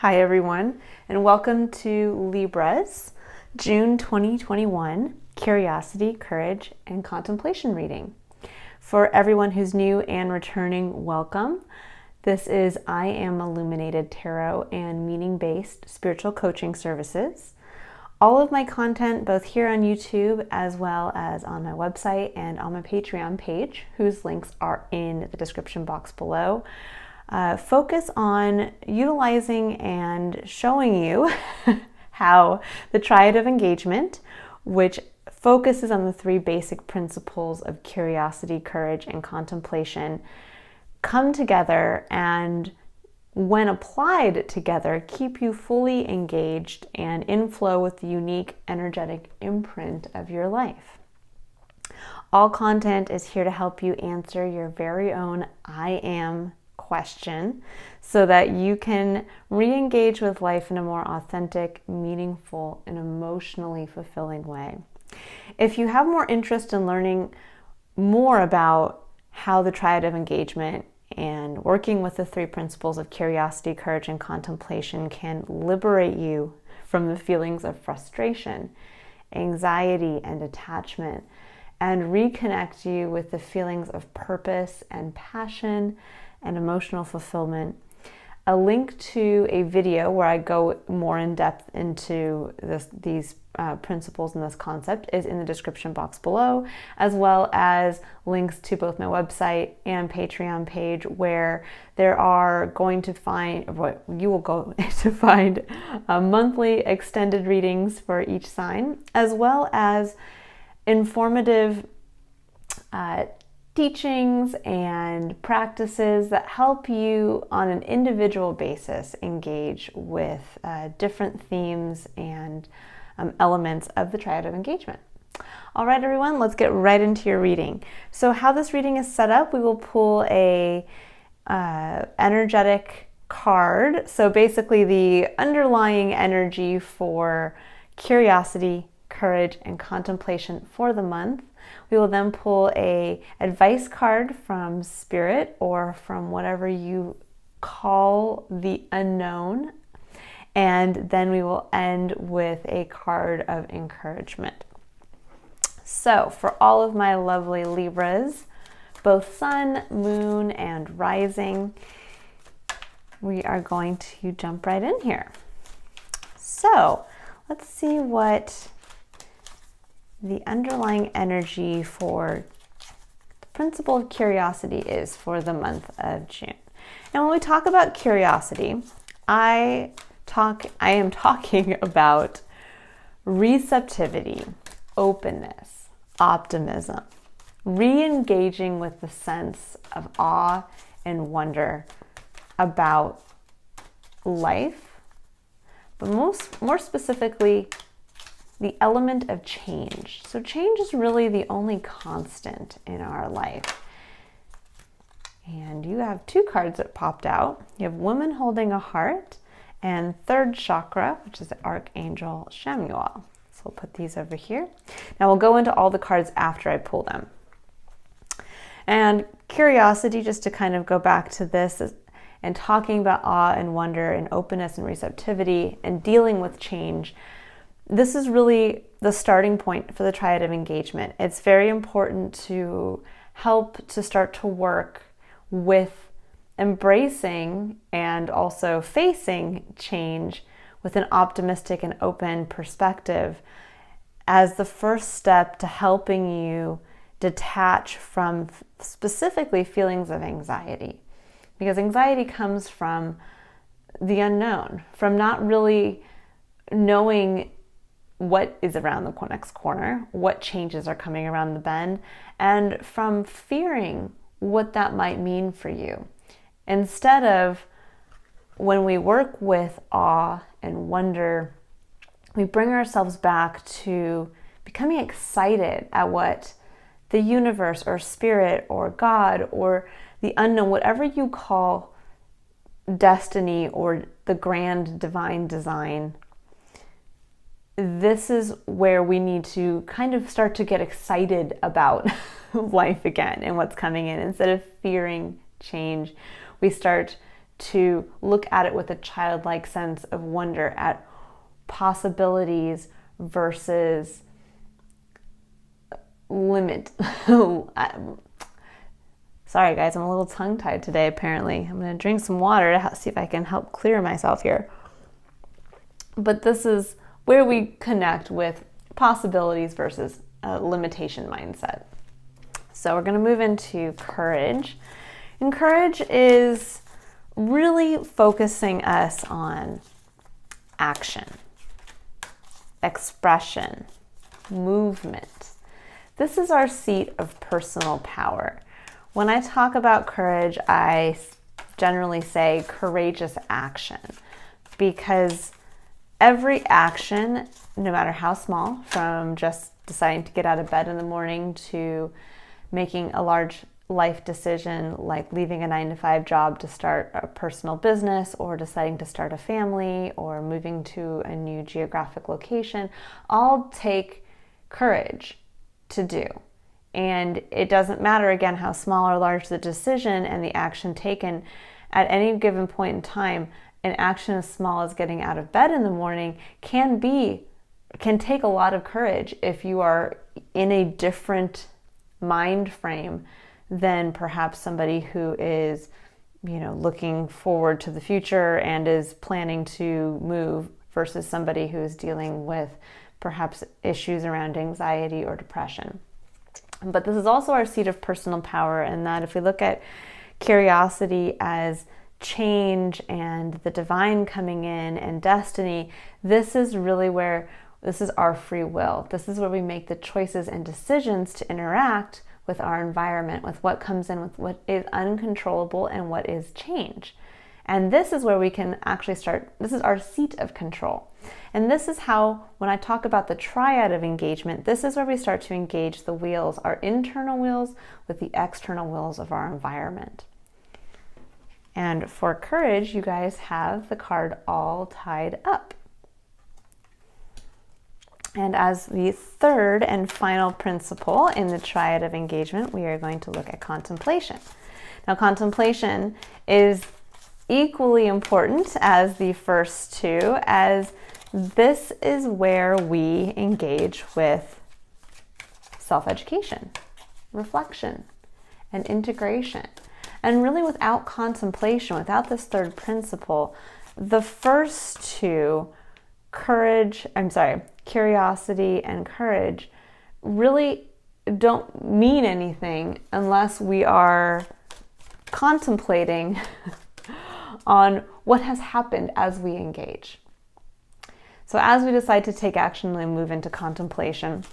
Hi everyone, and welcome to Libra's June 2021 Curiosity, Courage, and Contemplation reading. For everyone who's new and returning, welcome. This is I Am Illuminated Tarot and meaning-based spiritual coaching services. All of my content, both here on YouTube as well as on my website and on my Patreon page, whose links are in the description box below, focus on utilizing and showing you how the Triad of Engagement, which focuses on the three basic principles of curiosity, courage, and contemplation, come together and, when applied together, keep you fully engaged and in flow with the unique energetic imprint of your life. All content is here to help you answer your very own I am question so that you can re-engage with life in a more authentic, meaningful, and emotionally fulfilling way. If you have more interest in learning more about how the Triad of Engagement and working with the three principles of curiosity, courage, and contemplation can liberate you from the feelings of frustration, anxiety, and attachment, and reconnect you with the feelings of purpose and passion and emotional fulfillment, a link to a video where I go more in depth into these principles and this concept is in the description box below, as well as links to both my website and Patreon page, where you will go to find monthly extended readings for each sign, as well as informative teachings and practices that help you on an individual basis engage with different themes and elements of the Triad of Engagement. All right, everyone, let's get right into your reading. So how this reading is set up, we will pull a energetic card. So basically the underlying energy for curiosity, courage, and contemplation for the month. We will then pull a advice card from Spirit or from whatever you call the unknown. And then we will end with a card of encouragement. So for all of my lovely Libras, both sun, moon, and rising, we are going to jump right in here. So let's see what the underlying energy for the principle of curiosity is for the month of June. And when we talk about curiosity, I am talking about receptivity, openness, optimism, re-engaging with the sense of awe and wonder about life, but more specifically, the element of change. So change is really the only constant in our life. And you have two cards that popped out. You have Woman Holding a Heart and Third Chakra, which is the Archangel Chamuel. So we'll put these over here. Now we'll go into all the cards after I pull them. And curiosity, just to kind of go back to this, and talking about awe and wonder and openness and receptivity and dealing with change, this is really the starting point for the Triad of Engagement. It's very important to help to start to work with embracing and also facing change with an optimistic and open perspective as the first step to helping you detach from specifically feelings of anxiety. Because anxiety comes from the unknown, from not really knowing what is around the next corner, what changes are coming around the bend, and from fearing what that might mean for you. Instead of, when we work with awe and wonder, we bring ourselves back to becoming excited at what the universe or spirit or God or the unknown, whatever you call destiny or the grand divine design, this is where we need to kind of start to get excited about life again and what's coming in. Instead of fearing change, we start to look at it with a childlike sense of wonder at possibilities versus limit. Sorry guys, I'm a little tongue-tied today apparently. I'm going to drink some water to see if I can help clear myself here. But this is where we connect with possibilities versus a limitation mindset. So we're going to move into courage. And courage is really focusing us on action, expression, movement. This is our seat of personal power. When I talk about courage, I generally say courageous action, because every action, no matter how small, from just deciding to get out of bed in the morning to making a large life decision like leaving a 9-to-5 job to start a personal business, or deciding to start a family, or moving to a new geographic location, all take courage to do. And it doesn't matter, again, how small or large the decision and the action taken. At any given point in time, an action as small as getting out of bed in the morning can take a lot of courage if you are in a different mind frame than perhaps somebody who is, looking forward to the future and is planning to move, versus somebody who is dealing with perhaps issues around anxiety or depression. But this is also our seat of personal power, and that if we look at curiosity as change and the divine coming in and destiny, this is our free will. This is where we make the choices and decisions to interact with our environment, with what comes in, with what is uncontrollable and what is change. And this is where we can actually start. This is our seat of control. And this is how, when I talk about the Triad of Engagement, this is where we start to engage the wheels, our internal wheels, with the external wheels of our environment. And for courage, you guys have the card All Tied Up. And as the third and final principle in the Triad of Engagement, we are going to look at contemplation. Now, contemplation is equally important as the first two, as this is where we engage with self-education, reflection, and integration. And really, without contemplation, without this third principle, the first two, curiosity and courage, really don't mean anything unless we are contemplating on what has happened as we engage. So as we decide to take action and move into contemplation,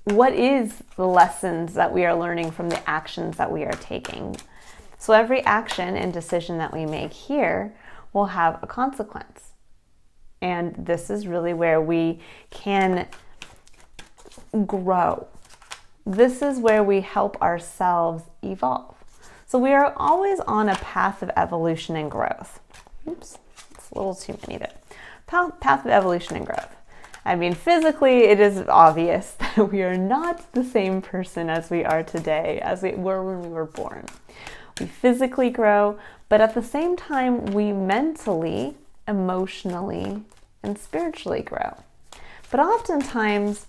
what is the lessons that we are learning from the actions that we are taking? So every action and decision that we make here will have a consequence. And this is really where we can grow. This is where we help ourselves evolve. So we are always on a path of evolution and growth. Oops, it's a little too many there. Path of evolution and growth. I mean, physically, it is obvious that we are not the same person as we are today, as we were when we were born. We physically grow, but at the same time, we mentally, emotionally, and spiritually grow. But oftentimes,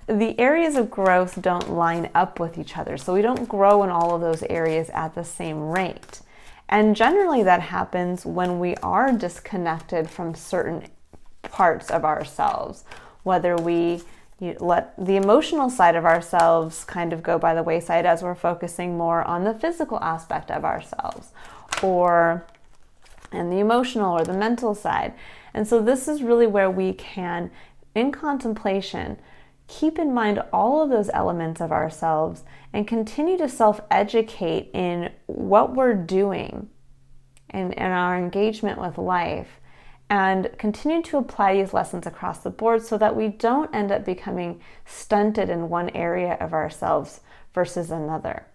the areas of growth don't line up with each other. So we don't grow in all of those areas at the same rate. And generally that happens when we are disconnected from certain parts of ourselves, whether we let the emotional side of ourselves kind of go by the wayside as we're focusing more on the physical aspect of ourselves, or and the emotional or the mental side. And so this is really where we can, in contemplation, keep in mind all of those elements of ourselves and continue to self-educate in what we're doing and our engagement with life, and continue to apply these lessons across the board so that we don't end up becoming stunted in one area of ourselves versus another.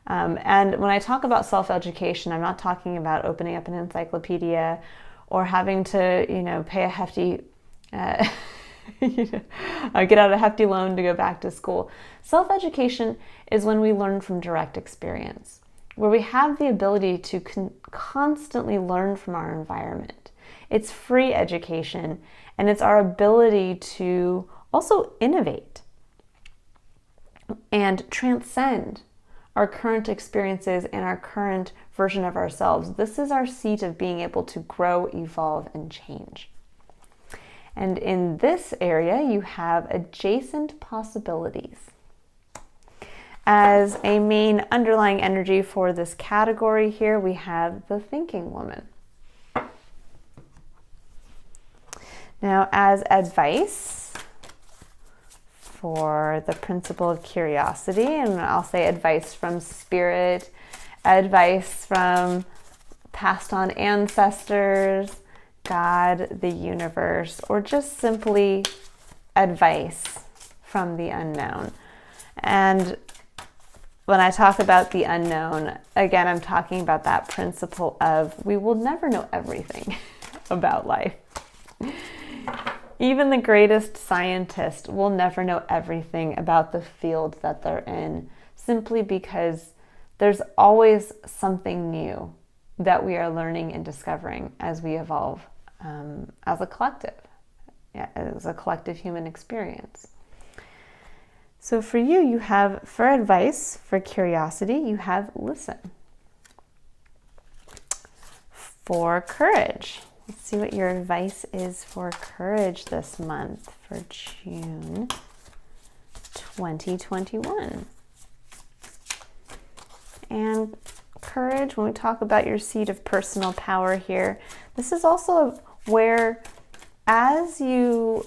And when I talk about self-education, I'm not talking about opening up an encyclopedia or having to, pay a hefty, get out a hefty loan to go back to school. Self-education is when we learn from direct experience, where we have the ability to constantly learn from our environment. It's free education, and it's our ability to also innovate and transcend our current experiences and our current version of ourselves. This is our seat of being able to grow, evolve, and change. And in this area, you have adjacent possibilities. As a main underlying energy for this category here, we have the thinking woman. Now, as advice for the principle of curiosity, and I'll say advice from spirit, advice from passed on ancestors, God, the universe, or just simply advice from the unknown. And when I talk about the unknown, again, I'm talking about that principle of we will never know everything about life. Even the greatest scientist will never know everything about the field that they're in, simply because there's always something new that we are learning and discovering as we evolve as a collective human experience. So for you, you have, for advice, for curiosity, you have listen. For courage, let's see what your advice is for courage this month for June 2021. And courage, when we talk about your seat of personal power here, this is also where as you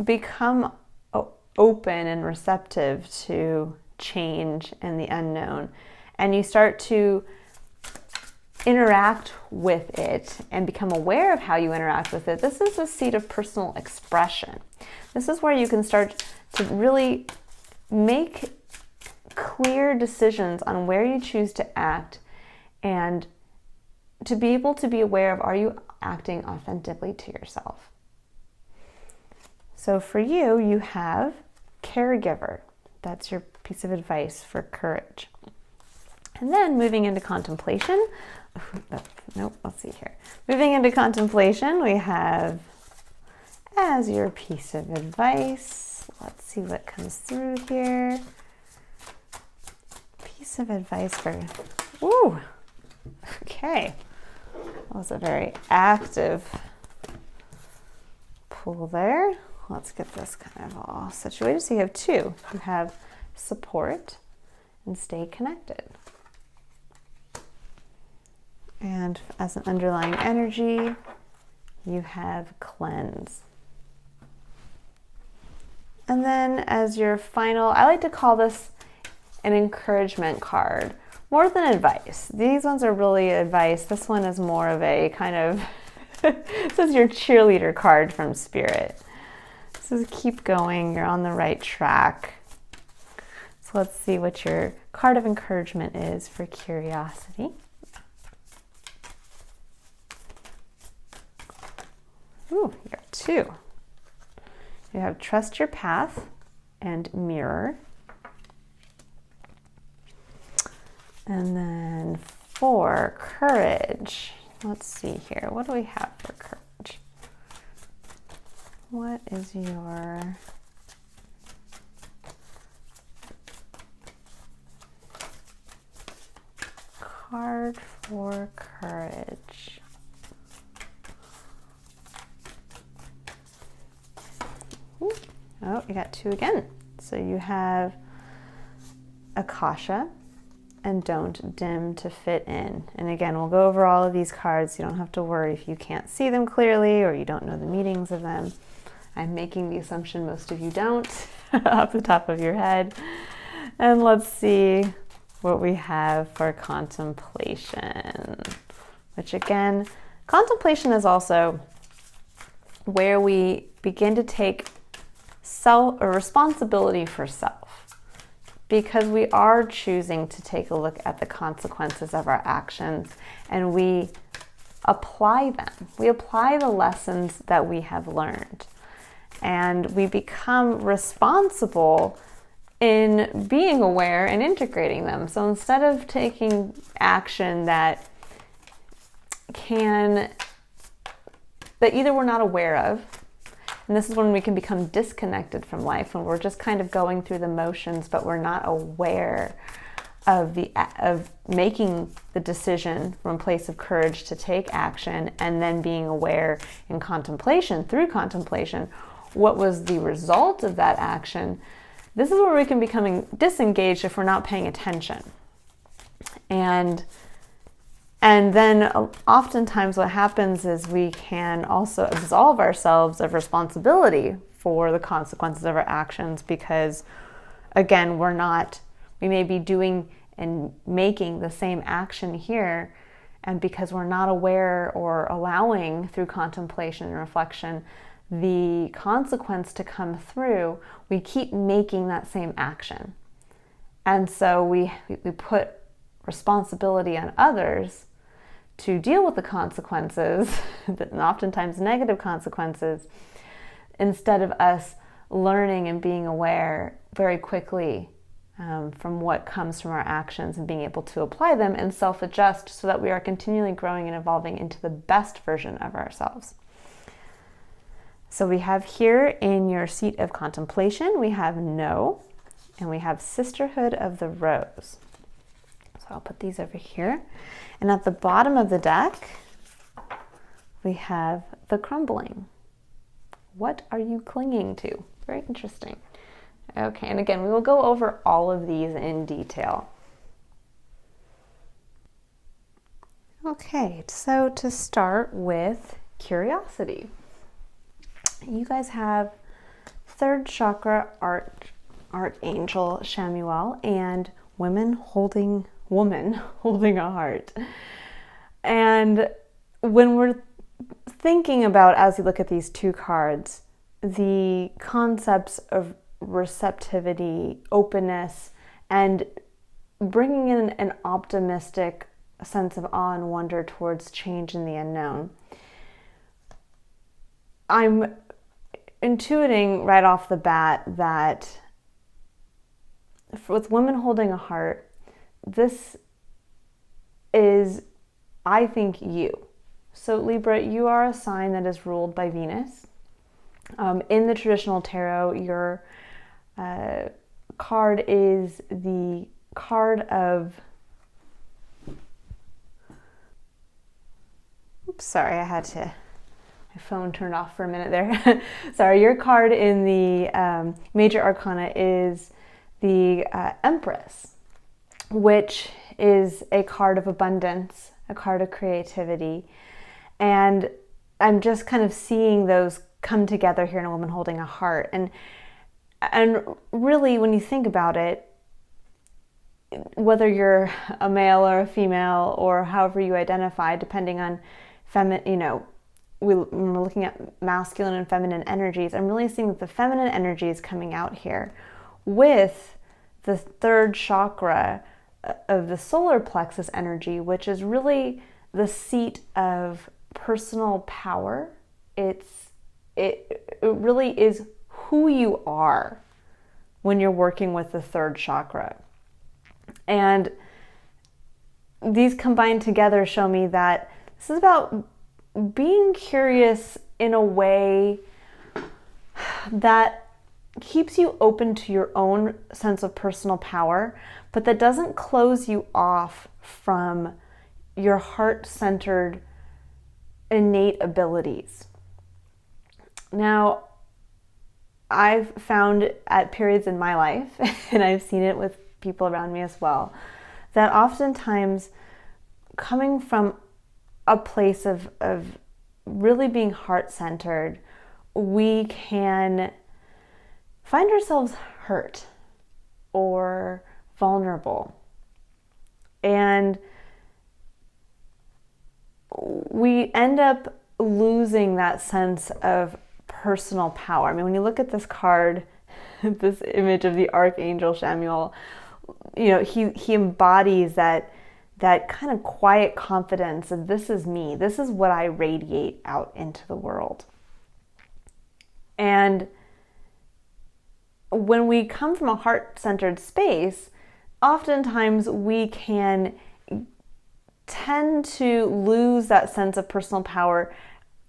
become open and receptive to change and the unknown, and you start to interact with it and become aware of how you interact with it, this is a seat of personal expression. This is where you can start to really make clear decisions on where you choose to act, and to be able to be aware of, are you acting authentically to yourself? So for you, you have caregiver. That's your piece of advice for courage. And then moving into contemplation. Let's see here. Moving into contemplation, we have as your piece of advice. Let's see what comes through here. Piece of advice for, okay. That was a very active pull there. Let's get this kind of all situated. So you have two. You have support and stay connected. And as an underlying energy, you have cleanse. And then as your final, I like to call this an encouragement card, more than advice. These ones are really advice. This one is more of a kind of, this is your cheerleader card from Spirit. This is keep going, you're on the right track. So let's see what your card of encouragement is for curiosity. Ooh, you got two. You have trust your path and mirror. And then for courage, let's see here. What do we have for courage? What is your card for courage? Oh, you got two again. So you have Akasha and don't dim to fit in. And again, we'll go over all of these cards. You don't have to worry if you can't see them clearly or you don't know the meanings of them. I'm making the assumption most of you don't off the top of your head. And let's see what we have for contemplation, which again, contemplation is also where we begin to take responsibility for self, because we are choosing to take a look at the consequences of our actions and we apply them. We apply the lessons that we have learned, and we become responsible in being aware and integrating them. So instead of taking action that either we're not aware of, and this is when we can become disconnected from life, when we're just kind of going through the motions, but we're not aware of making the decision from a place of courage to take action, and then being aware in contemplation, through contemplation, what was the result of that action. This is where we can become disengaged if we're not paying attention. And then oftentimes what happens is we can also absolve ourselves of responsibility for the consequences of our actions, because again, we may be doing and making the same action here, and because we're not aware or allowing through contemplation and reflection the consequence to come through, we keep making that same action. And so we put responsibility on others to deal with the consequences, and oftentimes negative consequences, instead of us learning and being aware very quickly from what comes from our actions and being able to apply them and self-adjust so that we are continually growing and evolving into the best version of ourselves. So we have here in your seat of contemplation, we have No, and we have Sisterhood of the Rose. So I'll put these over here. And at the bottom of the deck, we have the Crumbling. What are you clinging to? Very interesting. Okay, and again, we will go over all of these in detail. Okay, so to start with curiosity. You guys have third chakra archangel Shamuel and woman holding a heart. And when we're thinking about, as you look at these two cards, the concepts of receptivity, openness, and bringing in an optimistic sense of awe and wonder towards change in the unknown, I'm intuiting right off the bat that with women holding a heart, this is, I think, you. So Libra, you are a sign that is ruled by Venus. In the traditional tarot, your card is the card of... Oops, sorry, I had to... My phone turned off for a minute there. Sorry, your card in the major arcana is the Empress, which is a card of abundance, a card of creativity. And I'm just kind of seeing those come together here in a woman holding a heart. And really, when you think about it, whether you're a male or a female or however you identify, depending on when we're looking at masculine and feminine energies, I'm really seeing that the feminine energy is coming out here with the third chakra of the solar plexus energy, which is really the seat of personal power. It really is who you are when you're working with the third chakra. And these combined together show me that this is about being curious in a way that keeps you open to your own sense of personal power, but that doesn't close you off from your heart-centered innate abilities. Now, I've found at periods in my life, and I've seen it with people around me as well, that oftentimes coming from a place of really being heart-centered, we can find ourselves hurt or vulnerable. And we end up losing that sense of personal power. I mean, when you look at this card, this image of the Archangel Shamuel, he embodies that kind of quiet confidence of, this is me, this is what I radiate out into the world. And when we come from a heart-centered space, oftentimes we can tend to lose that sense of personal power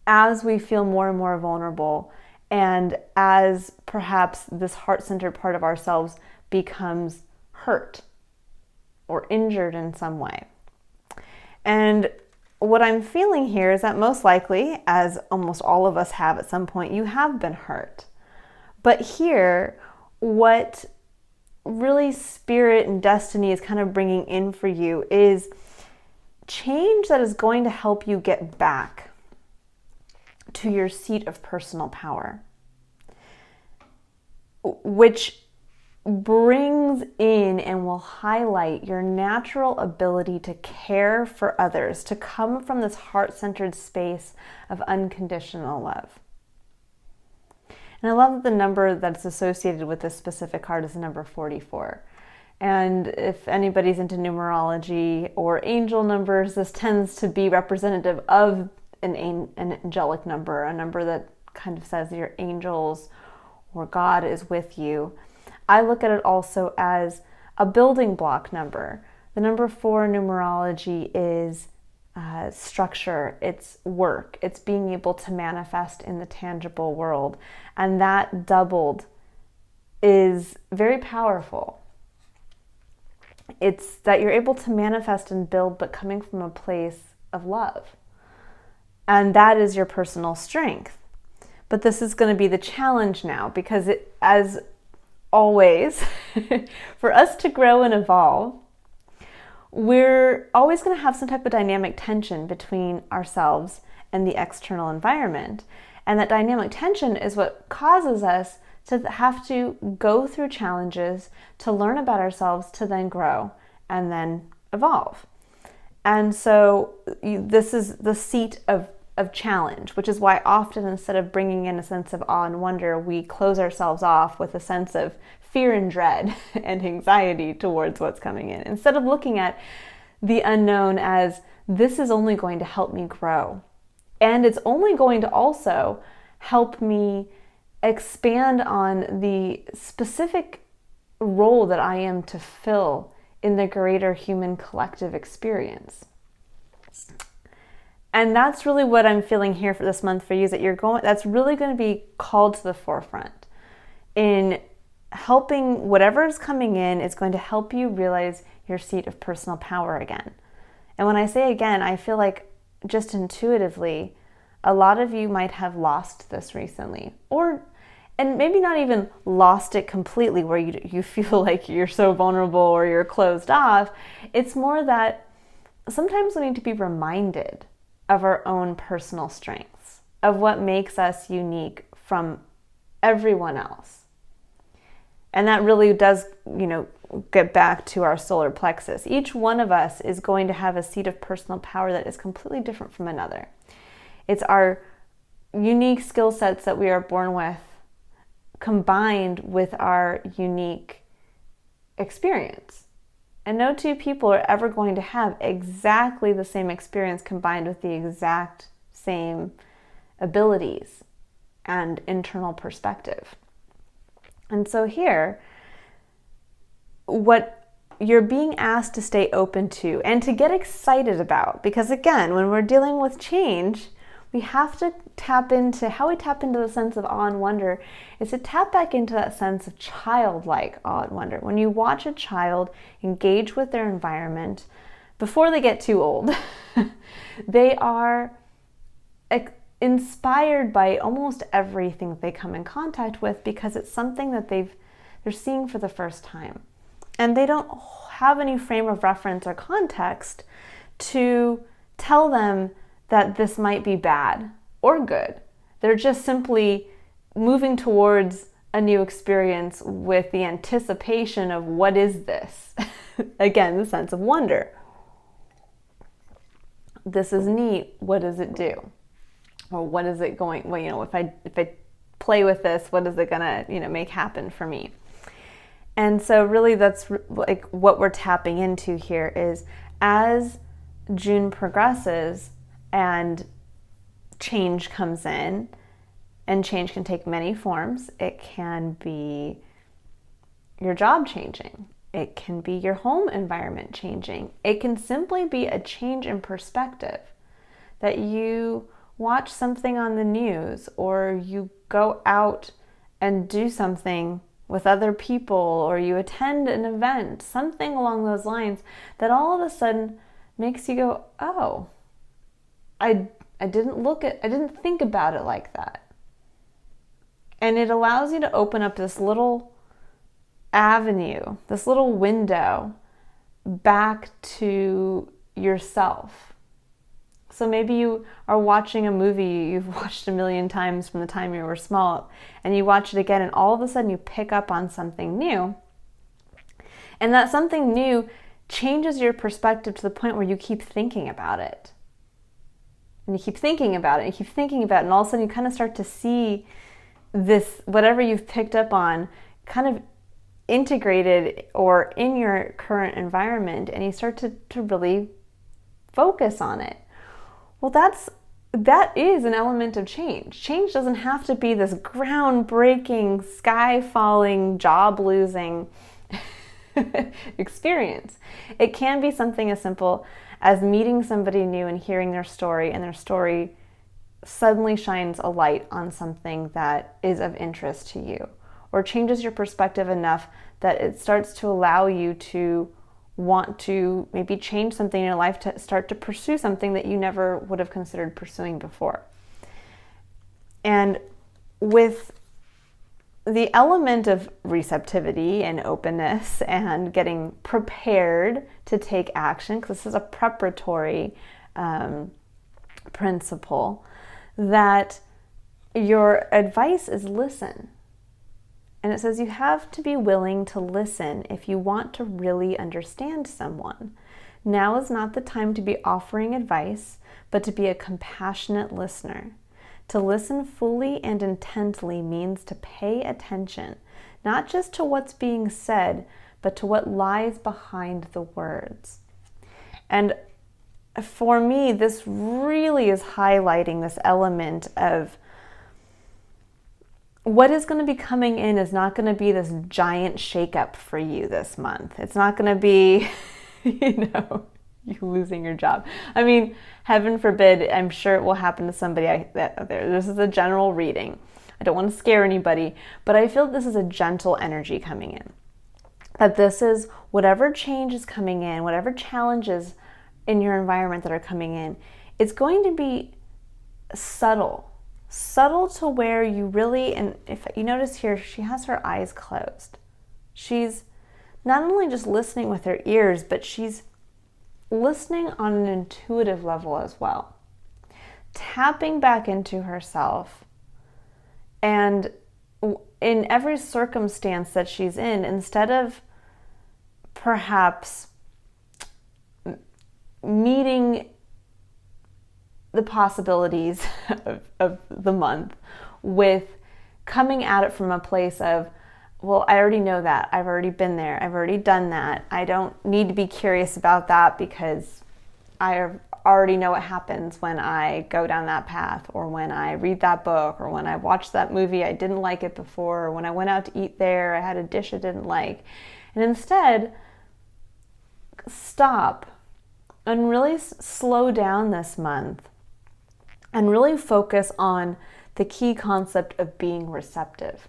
as we feel more and more vulnerable, and as perhaps this heart-centered part of ourselves becomes hurt or injured in some way. And what I'm feeling here is that most likely, as almost all of us have at some point, you have been hurt. But here, what really spirit and destiny is kind of bringing in for you is change that is going to help you get back to your seat of personal power, which brings in and will highlight your natural ability to care for others, to come from this heart-centered space of unconditional love. And I love that the number that's associated with this specific card is the number 44. And if anybody's into numerology or angel numbers, this tends to be representative of an angelic number, a number that kind of says your angels or God is with you. I look at it also as a building block number. The number 4 in numerology is structure, it's work, it's being able to manifest in the tangible world. And that doubled is very powerful. It's that you're able to manifest and build, but coming from a place of love. And that is your personal strength. But this is going to be the challenge now, because as always, for us to grow and evolve, we're always going to have some type of dynamic tension between ourselves and the external environment. And that dynamic tension is what causes us to have to go through challenges, to learn about ourselves, to then grow and then evolve. And so this is the seat of challenge, which is why often, instead of bringing in a sense of awe and wonder, we close ourselves off with a sense of fear and dread and anxiety towards what's coming in, instead of looking at the unknown as this is only going to help me grow. And it's only going to also help me expand on the specific role that I am to fill in the greater human collective experience. And that's really what I'm feeling here for this month for you, is that that's really going to be called to the forefront in helping whatever is coming in. Is going to help you realize your seat of personal power again. And when I say again, I feel like just intuitively, a lot of you might have lost this recently, and maybe not even lost it completely where you feel like you're so vulnerable or you're closed off. It's more that sometimes we need to be reminded of our own personal strengths, of what makes us unique from everyone else. And that really does, get back to our solar plexus. Each one of us is going to have a seat of personal power that is completely different from another. It's our unique skill sets that we are born with, combined with our unique experience. And no two people are ever going to have exactly the same experience combined with the exact same abilities and internal perspective. And so here, what you're being asked to stay open to and to get excited about, because again, when we're dealing with change, we have to tap into the sense of awe and wonder, is to tap back into that sense of childlike awe and wonder. When you watch a child engage with their environment before they get too old, they are inspired by almost everything they come in contact with, because it's something that they're seeing for the first time. And they don't have any frame of reference or context to tell them that this might be bad or good. They're just simply moving towards a new experience with the anticipation of, what is this? Again, the sense of wonder. This is neat. What does it do? Or what is it going, if I play with this, what is it gonna, make happen for me? And so really that's like what we're tapping into here is, as June progresses and change comes in, and change can take many forms. It can be your job changing. It can be your home environment changing. It can simply be a change in perspective, that you watch something on the news or you go out and do something with other people or you attend an event, something along those lines that all of a sudden makes you go, oh, I didn't think about it like that. And it allows you to open up this little avenue, this little window back to yourself. So maybe you are watching a movie you've watched a million times from the time you were small, and you watch it again, and all of a sudden you pick up on something new. And that something new changes your perspective to the point where you keep thinking about it. And you keep thinking about it, and you keep thinking about it, and all of a sudden you kind of start to see this, whatever you've picked up on, kind of integrated or in your current environment, and you start to really focus on it. Well, that is an element of change. Change doesn't have to be this groundbreaking, sky-falling, job-losing experience. It can be something as simple as meeting somebody new and hearing their story, and their story suddenly shines a light on something that is of interest to you, or changes your perspective enough that it starts to allow you to want to maybe change something in your life, to start to pursue something that you never would have considered pursuing before. And with the element of receptivity and openness and getting prepared to take action, because this is a preparatory principle, that your advice is listen. And it says you have to be willing to listen if you want to really understand someone. Now is not the time to be offering advice, but to be a compassionate listener. To listen fully and intently means to pay attention, not just to what's being said, but to what lies behind the words. And for me, this really is highlighting this element of what is going to be coming in is not going to be this giant shakeup for you this month. It's not going to be, you losing your job. I mean, heaven forbid, I'm sure it will happen to somebody this is a general reading. I don't want to scare anybody, but I feel this is a gentle energy coming in. That this is whatever change is coming in, whatever challenges in your environment that are coming in, it's going to be subtle to where you really, and if you notice here, she has her eyes closed. She's not only just listening with her ears, but she's listening on an intuitive level as well. Tapping back into herself, and in every circumstance that she's in, instead of perhaps meeting the possibilities of the month with coming at it from a place of, well, I already know that. I've already been there. I've already done that. I don't need to be curious about that because I already know what happens when I go down that path, or when I read that book, or when I watched that movie, I didn't like it before, or when I went out to eat there, I had a dish I didn't like. And instead, stop and really slow down this month and really focus on the key concept of being receptive.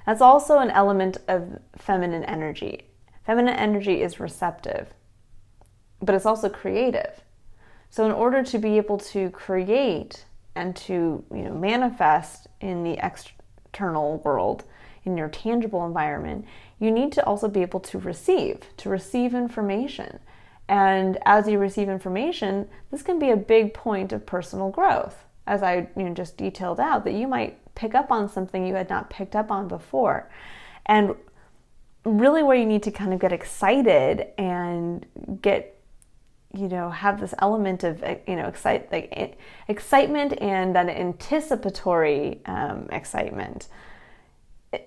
That's also an element of feminine energy. Feminine energy is receptive, but it's also creative. So in order to be able to create and to manifest in the external world, in your tangible environment, you need to also be able to receive information. And as you receive information, this can be a big point of personal growth. As I just detailed out, that you might pick up on something you had not picked up on before. And really where you need to kind of get excited and get, have this element of, excitement and that anticipatory excitement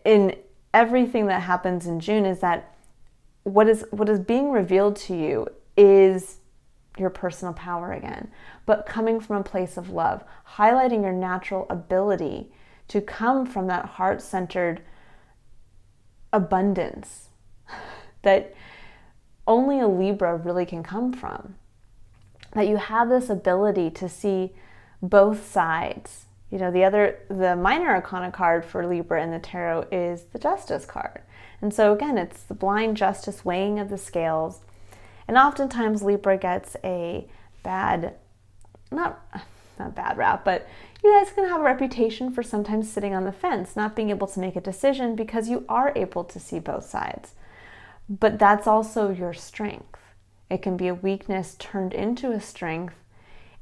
in everything that happens in June, is that what is being revealed to you is your personal power again, but coming from a place of love, highlighting your natural ability to come from that heart-centered abundance that only a Libra really can come from. That you have this ability to see both sides. You know, the minor arcana card for Libra in the tarot is the Justice card. And so again, it's the blind justice weighing of the scales. And oftentimes Libra gets a not bad rap, but you guys can have a reputation for sometimes sitting on the fence, not being able to make a decision because you are able to see both sides. But that's also your strength. It can be a weakness turned into a strength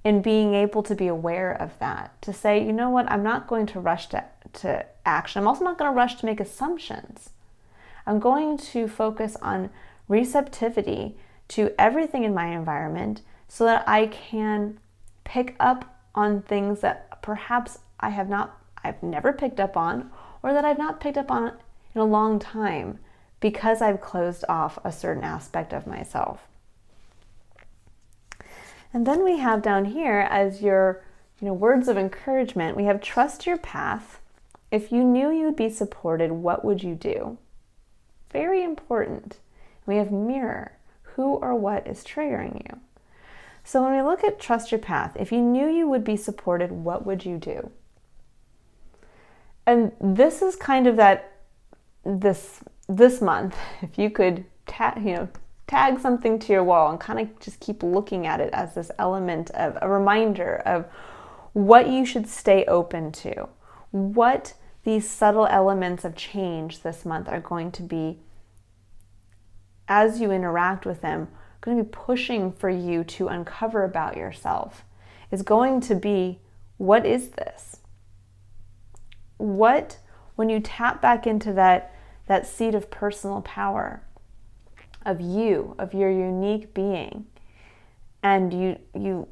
in being able to be aware of that. To say, you know what, I'm not going to rush to action. I'm also not going to rush to make assumptions. I'm going to focus on receptivity to everything in my environment so that I can pick up on things that perhaps I've never picked up on, or that I've not picked up on in a long time because I've closed off a certain aspect of myself. And then we have down here as your words of encouragement, we have trust your path. If you knew you'd be supported, what would you do? Very important. We have mirror. Who or what is triggering you? So when we look at trust your path, if you knew you would be supported, what would you do? And this is kind of this month, if you could tag something to your wall and kind of just keep looking at it as this element of a reminder of what you should stay open to, what these subtle elements of change this month are going to be as you interact with them, going to be pushing for you to uncover about yourself, is going to be, what is this? What, when you tap back into that seat of personal power, of you, of your unique being, and you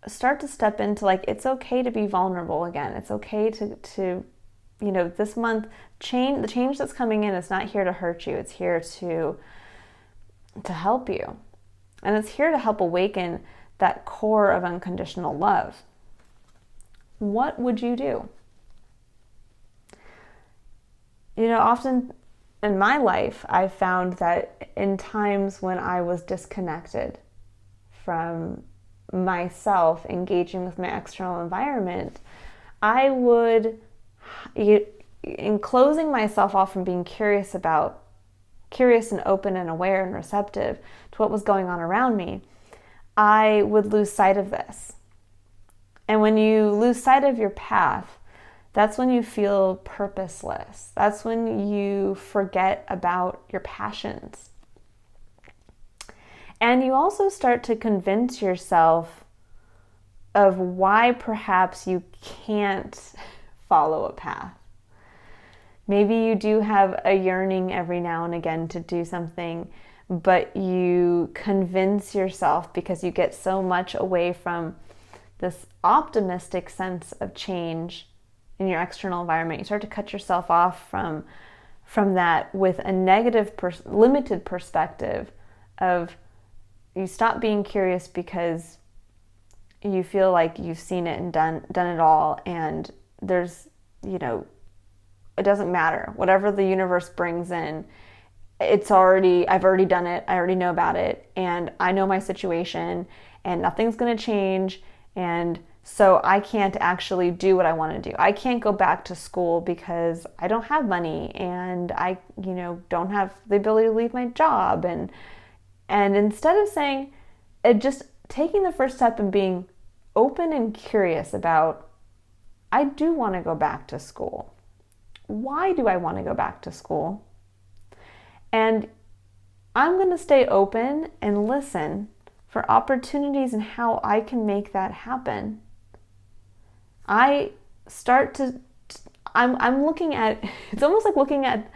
start to step into, like, it's okay to be vulnerable again. It's okay to this month, the change that's coming in is not here to hurt you. It's here to help you. And it's here to help awaken that core of unconditional love. What would you do? Often in my life, I found that in times when I was disconnected from myself, engaging with my external environment, I would, in closing myself off from being curious and open and aware and receptive to what was going on around me, I would lose sight of this. And when you lose sight of your path, that's when you feel purposeless. That's when you forget about your passions. And you also start to convince yourself of why perhaps you can't follow a path. Maybe you do have a yearning every now and again to do something, but you convince yourself because you get so much away from this optimistic sense of change in your external environment. You start to cut yourself off from that with a negative, limited perspective of, you stop being curious because you feel like you've seen it and done it all, and there's, it doesn't matter. Whatever the universe brings in, I've already done it. I already know about it, and I know my situation, and nothing's going to change, and so I can't actually do what I want to do. I can't go back to school because I don't have money, and I, don't have the ability to leave my job, and instead of saying, just taking the first step and being open and curious about, I do want to go back to school. Why do I want to go back to school? And I'm going to stay open and listen for opportunities and how I can make that happen. I'm looking at, it's almost like looking at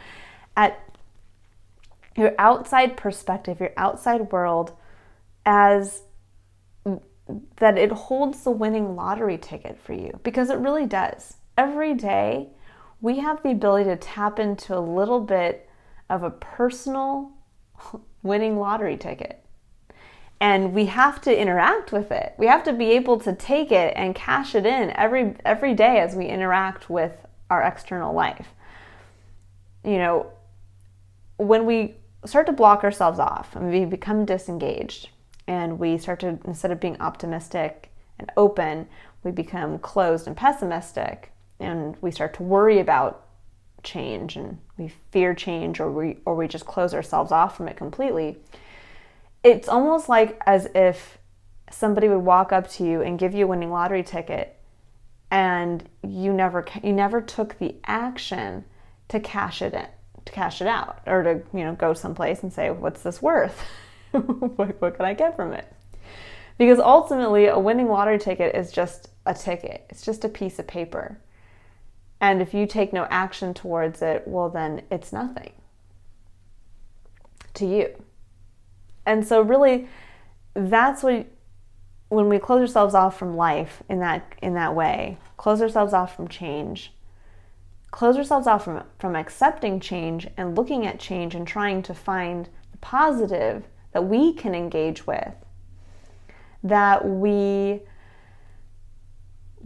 your outside perspective, your outside world, as that it holds the winning lottery ticket for you, because it really does. Every day we have the ability to tap into a little bit of a personal winning lottery ticket. And we have to interact with it. We have to be able to take it and cash it in every day as we interact with our external life. when we start to block ourselves off and we become disengaged, and we start to, instead of being optimistic and open, we become closed and pessimistic, and we start to worry about change, and we fear change, or we just close ourselves off from it completely. It's almost like as if somebody would walk up to you and give you a winning lottery ticket, and you never took the action to cash it out, or to go someplace and say, what's this worth? What can I get from it? Because ultimately, a winning lottery ticket is just a ticket. It's just a piece of paper. And if you take no action towards it, well, then it's nothing to you. And so really, that's when we close ourselves off from life in that way, close ourselves off from change, close ourselves off from accepting change and looking at change and trying to find the positive that we can engage with, that we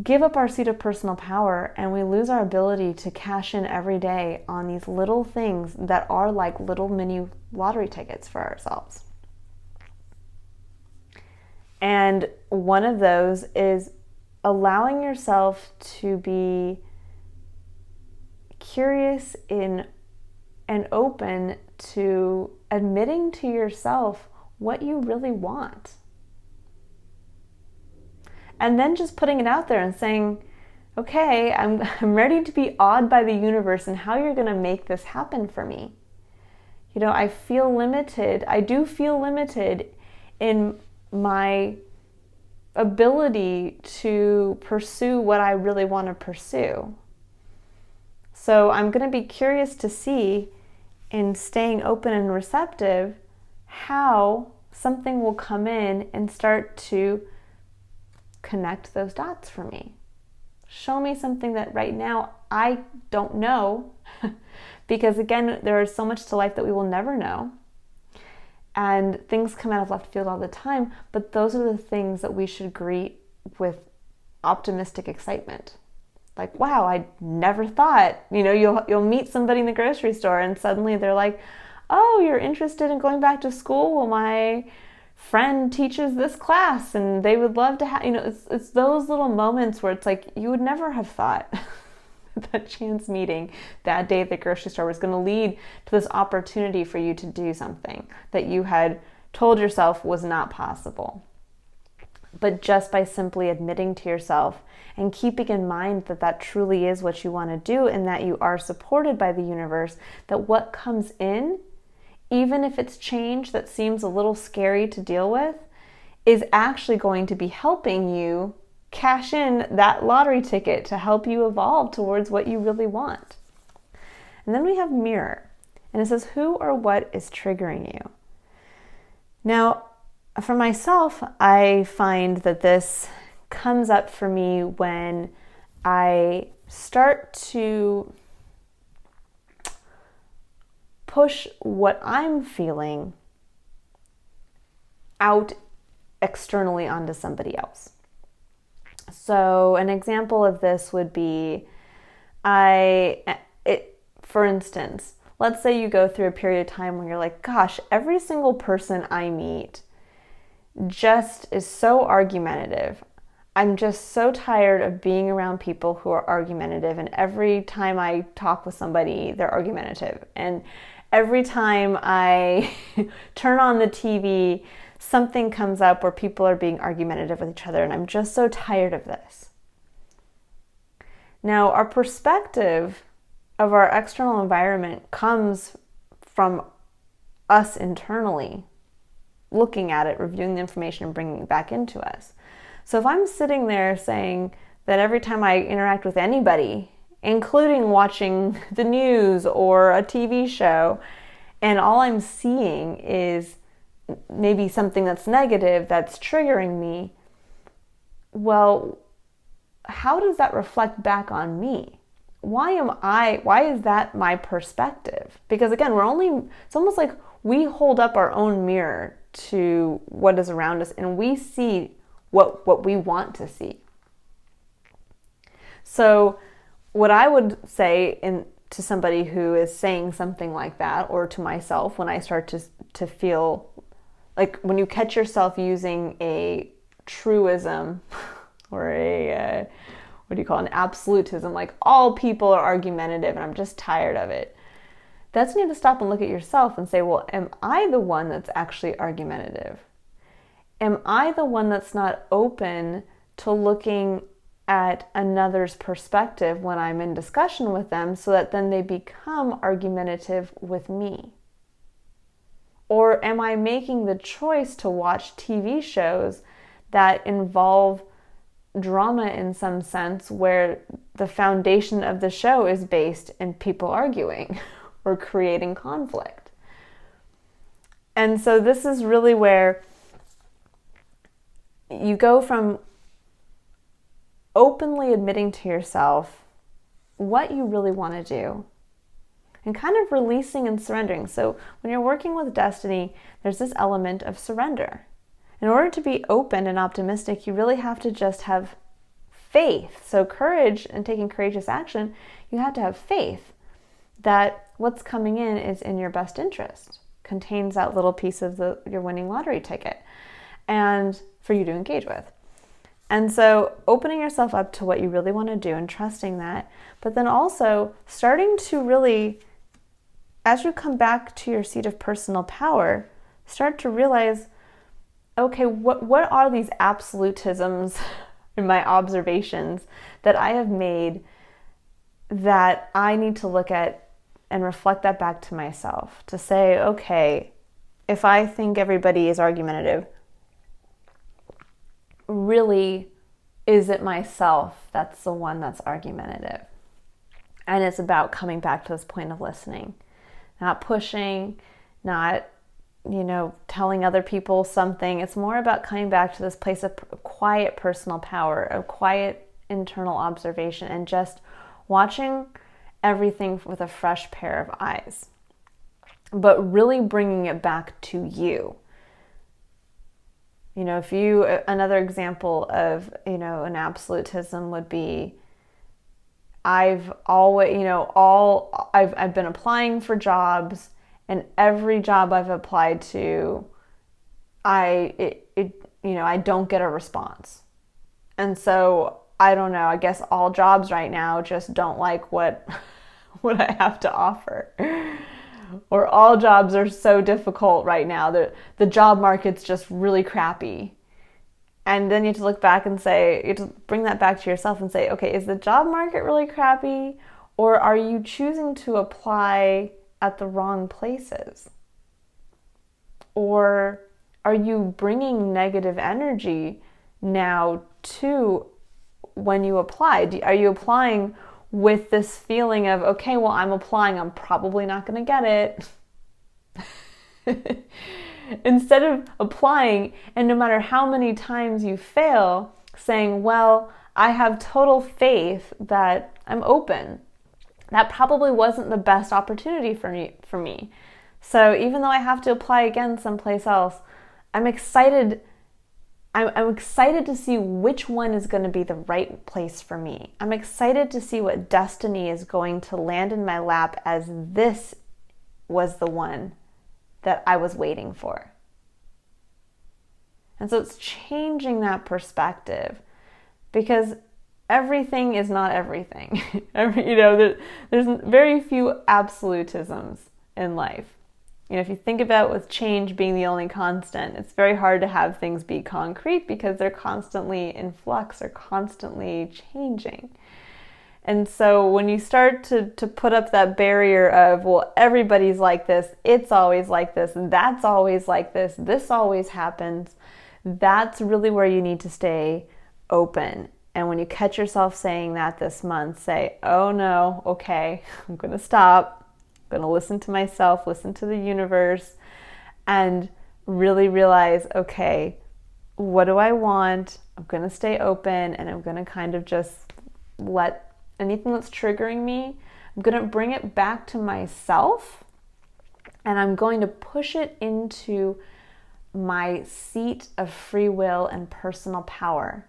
give up our seat of personal power and we lose our ability to cash in every day on these little things that are like little mini lottery tickets for ourselves. And one of those is allowing yourself to be curious and open to admitting to yourself what you really want. And then just putting it out there and saying, okay, I'm ready to be awed by the universe and how you're going to make this happen for me. I feel limited. I do feel limited in my ability to pursue what I really want to pursue. So I'm going to be curious to see, in staying open and receptive, how something will come in and start to connect those dots for me. Show me something that right now I don't know, because again, there is so much to life that we will never know. And things come out of left field all the time, but those are the things that we should greet with optimistic excitement. Like, wow, I never thought, you'll meet somebody in the grocery store and suddenly they're like, oh, you're interested in going back to school? Well, my friend teaches this class and they would love to have, it's those little moments where it's like, you would never have thought that chance meeting that day at the grocery store was going to lead to this opportunity for you to do something that you had told yourself was not possible. But just by simply admitting to yourself and keeping in mind that that truly is what you want to do, and that you are supported by the universe, that what comes in, even if it's change that seems a little scary to deal with, is actually going to be helping you cash in that lottery ticket to help you evolve towards what you really want. And then we have mirror, and it says, who or what is triggering you? Now, for myself, I find that this comes up for me when I start to push what I'm feeling out externally onto somebody else. So an example of this would be, for instance, let's say you go through a period of time where you're like, gosh, every single person I meet just is so argumentative. I'm just so tired of being around people who are argumentative, and every time I talk with somebody, they're argumentative. And every time I turn on the TV, something comes up where people are being argumentative with each other, and I'm just so tired of this. Now, our perspective of our external environment comes from us internally, looking at it, reviewing the information, and bringing it back into us. So if I'm sitting there saying that every time I interact with anybody, including watching the news or a TV show, and all I'm seeing is maybe something that's negative, that's triggering me, well, how does that reflect back on me? Why is that my perspective? Because again, it's almost like we hold up our own mirror to what is around us, and we see what we want to see. So what I would say to somebody who is saying something like that, or to myself when I start to feel like, when you catch yourself using a truism or a what do you call it, an absolutism, like all people are argumentative and I'm just tired of it. That's when you have to stop and look at yourself and say, well, am I the one that's actually argumentative? Am I the one that's not open to looking at another's perspective when I'm in discussion with them, so that then they become argumentative with me? Or am I making the choice to watch TV shows that involve drama in some sense, where the foundation of the show is based in people arguing or creating conflict? And so this is really where you go from openly admitting to yourself what you really want to do and kind of releasing and surrendering. So when you're working with destiny, there's this element of surrender. In order to be open and optimistic, you really have to just have faith. So courage and taking courageous action, you have to have faith that what's coming in is in your best interest, contains that little piece of your winning lottery ticket, and for you to engage with. And so opening yourself up to what you really want to do and trusting that, but then also starting to really, as you come back to your seat of personal power, start to realize, okay, what are these absolutisms in my observations that I have made that I need to look at and reflect that back to myself, to say, okay, if I think everybody is argumentative, really, is it myself that's the one that's argumentative? And it's about coming back to this point of listening, not pushing, not, telling other people something. It's more about coming back to this place of quiet personal power, of quiet internal observation, and just watching everything with a fresh pair of eyes, but really bringing it back to you. Another example of, an absolutism would be, I've been applying for jobs, and every job I've applied to, I don't get a response. And so I don't know, I guess all jobs right now just don't like what I have to offer. Or all jobs are so difficult right now. The job market's just really crappy. And then you have to look back and say, you have to bring that back to yourself and say, okay, is the job market really crappy? Or are you choosing to apply at the wrong places? Or are you bringing negative energy now to when you apply? Are you applying with this feeling of, okay, well, I'm applying, I'm probably not going to get it. Instead of applying, and no matter how many times you fail, saying, well, I have total faith that I'm open. That probably wasn't the best opportunity for me. So even though I have to apply again someplace else, I'm excited. I'm excited to see which one is going to be the right place for me. I'm excited to see what destiny is going to land in my lap, as this was the one that I was waiting for. And so it's changing that perspective, because everything is not everything. There's very few absolutisms in life. If you think about with change being the only constant, it's very hard to have things be concrete because they're constantly in flux or constantly changing. And so when you start to put up that barrier of, well, everybody's like this, it's always like this, and that's always like this always happens, that's really where you need to stay open. And when you catch yourself saying that this month, say, oh no, okay, I'm going to stop. I'm going to listen to myself, listen to the universe, and really realize, okay, what do I want? I'm going to stay open, and I'm going to kind of just let anything that's triggering me, I'm going to bring it back to myself, and I'm going to push it into my seat of free will and personal power.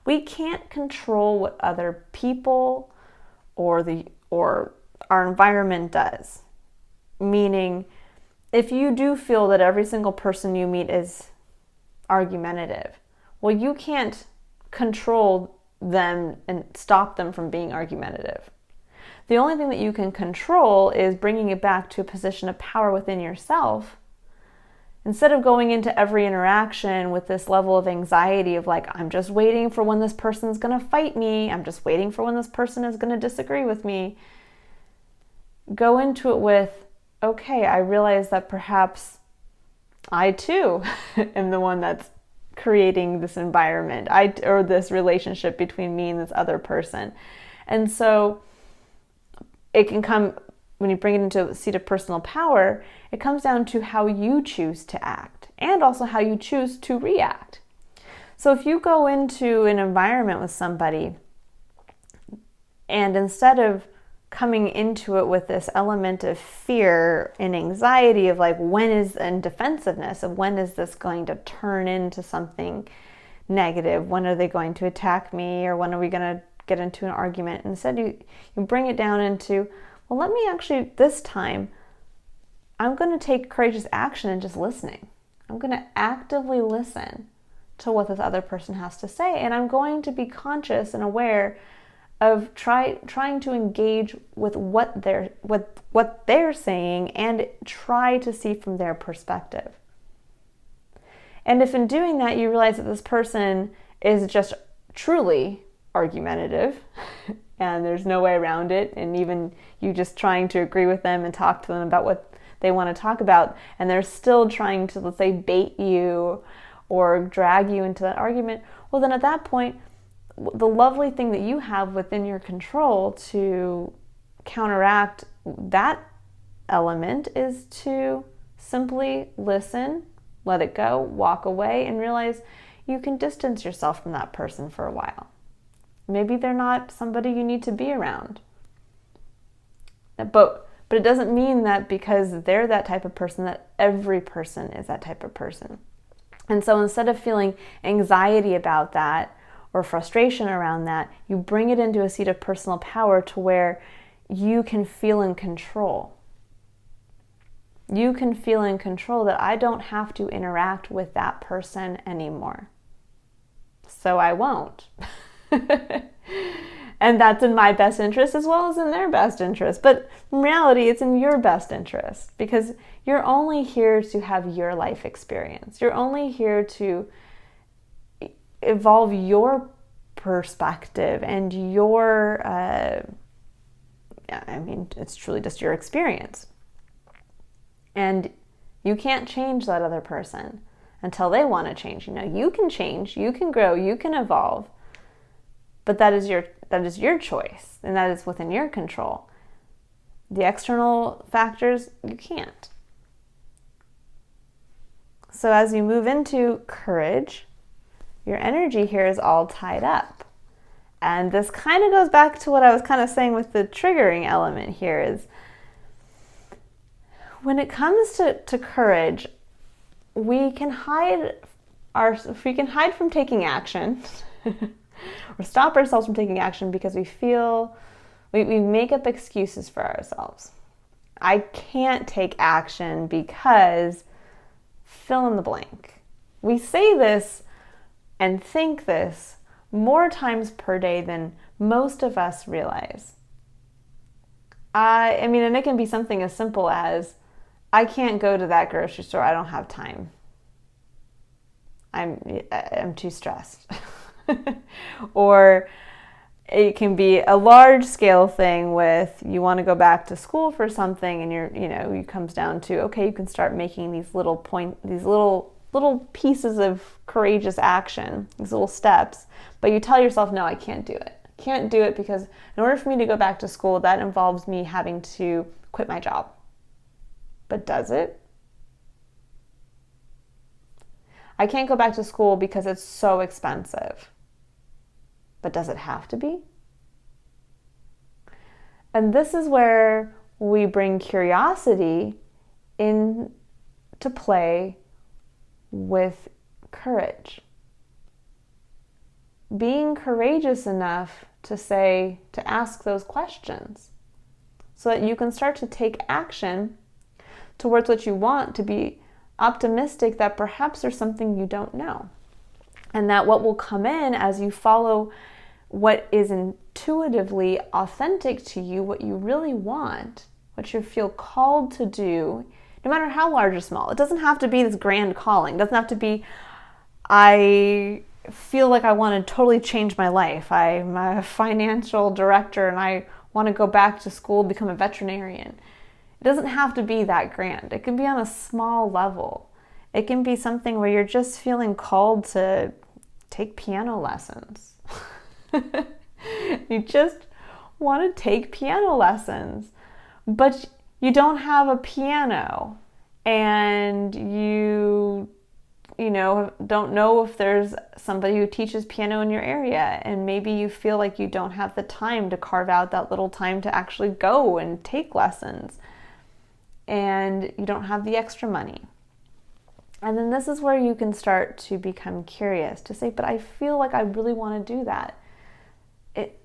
We can't control what other people or our environment does. Meaning, if you do feel that every single person you meet is argumentative, well, you can't control them and stop them from being argumentative. The only thing that you can control is bringing it back to a position of power within yourself. Instead of going into every interaction with this level of anxiety of like, I'm just waiting for when this person's going to fight me. I'm just waiting for when this person is going to disagree with me. Go into it with, okay, I realize that perhaps I too am the one that's creating this environment, or this relationship between me and this other person. And so it can come, when you bring it into a seat of personal power, it comes down to how you choose to act and also how you choose to react. So if you go into an environment with somebody and instead of coming into it with this element of fear and anxiety of like, and defensive,ness of when is this going to turn into something negative? When are they going to attack me? Or when are we going to get into an argument? Instead, you bring it down into, well, let me actually, this time, I'm going to take courageous action and just listening. I'm going to actively listen to what this other person has to say. And I'm going to be conscious and aware of trying to engage with what they're saying and try to see from their perspective. And if in doing that you realize that this person is just truly argumentative and there's no way around it, and even you just trying to agree with them and talk to them about what they want to talk about, and they're still trying to, let's say, bait you or drag you into that argument, well, then at that point, the lovely thing that you have within your control to counteract that element is to simply listen, let it go, walk away, and realize you can distance yourself from that person for a while. Maybe they're not somebody you need to be around. But it doesn't mean that because they're that type of person that every person is that type of person. And so instead of feeling anxiety about that or frustration around that, you bring it into a seat of personal power to where you can feel in control. You can feel in control that I don't have to interact with that person anymore. So I won't. And that's in my best interest as well as in their best interest. But in reality, it's in your best interest because you're only here to have your life experience. You're only here to evolve your perspective and your, it's truly just your experience. And you can't change that other person until they want to change. You can change, you can grow, you can evolve. But that is your choice, and that is within your control. The external factors, you can't. So as you move into courage, your energy here is all tied up. And this kind of goes back to what I was kind of saying with the triggering element here is when it comes to courage, we can hide from taking action or stop ourselves from taking action because we feel we make up excuses for ourselves. I can't take action because fill in the blank. We say this and think this more times per day than most of us realize. And it can be something as simple as, I can't go to that grocery store, I don't have time. I'm too stressed. Or it can be a large scale thing with you want to go back to school for something and it comes down to, okay, you can start making these little pieces of courageous action, these little steps, but you tell yourself, no, I can't do it. I can't do it because in order for me to go back to school, that involves me having to quit my job. But does it? I can't go back to school because it's so expensive. But does it have to be? And this is where we bring curiosity into play with courage. Being courageous enough to ask those questions. so that you can start to take action towards what you want, to be optimistic that perhaps there's something you don't know. And that what will come in as you follow what is intuitively authentic to you, what you really want, what you feel called to do, no matter how large or small. It doesn't have to be this grand calling. It doesn't have to be, I feel like I want to totally change my life. I'm a financial director and I want to go back to school, become a veterinarian. It doesn't have to be that grand. It can be on a small level. It can be something where you're just feeling called to take piano lessons. You just want to take piano lessons, but you don't have a piano and you don't know if there's somebody who teaches piano in your area, and maybe you feel like you don't have the time to carve out that little time to actually go and take lessons, and you don't have the extra money. And then this is where you can start to become curious, to say, but I feel like I really want to do that. It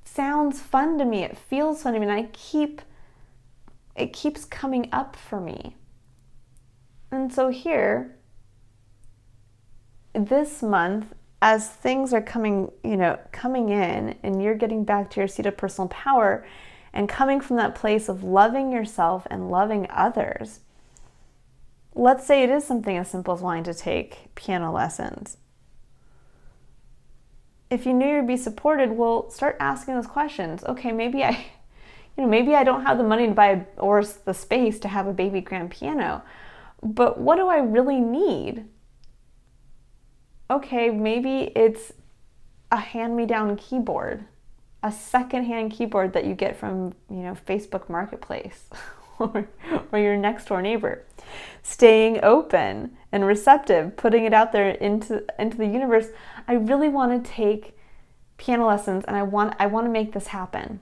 sounds fun to me. It feels fun to me. And it keeps coming up for me. And so here, this month, as things are coming in and you're getting back to your seat of personal power and coming from that place of loving yourself and loving others, let's say it is something as simple as wanting to take piano lessons. If you knew you'd be supported, well, start asking those questions. Okay, maybe I don't have the money to buy or the space to have a baby grand piano, but what do I really need? Okay, maybe it's a hand-me-down keyboard, a second-hand keyboard that you get from, Facebook Marketplace or your next-door neighbor. Staying open and receptive, putting it out there into the universe. I really want to take piano lessons and I want to make this happen.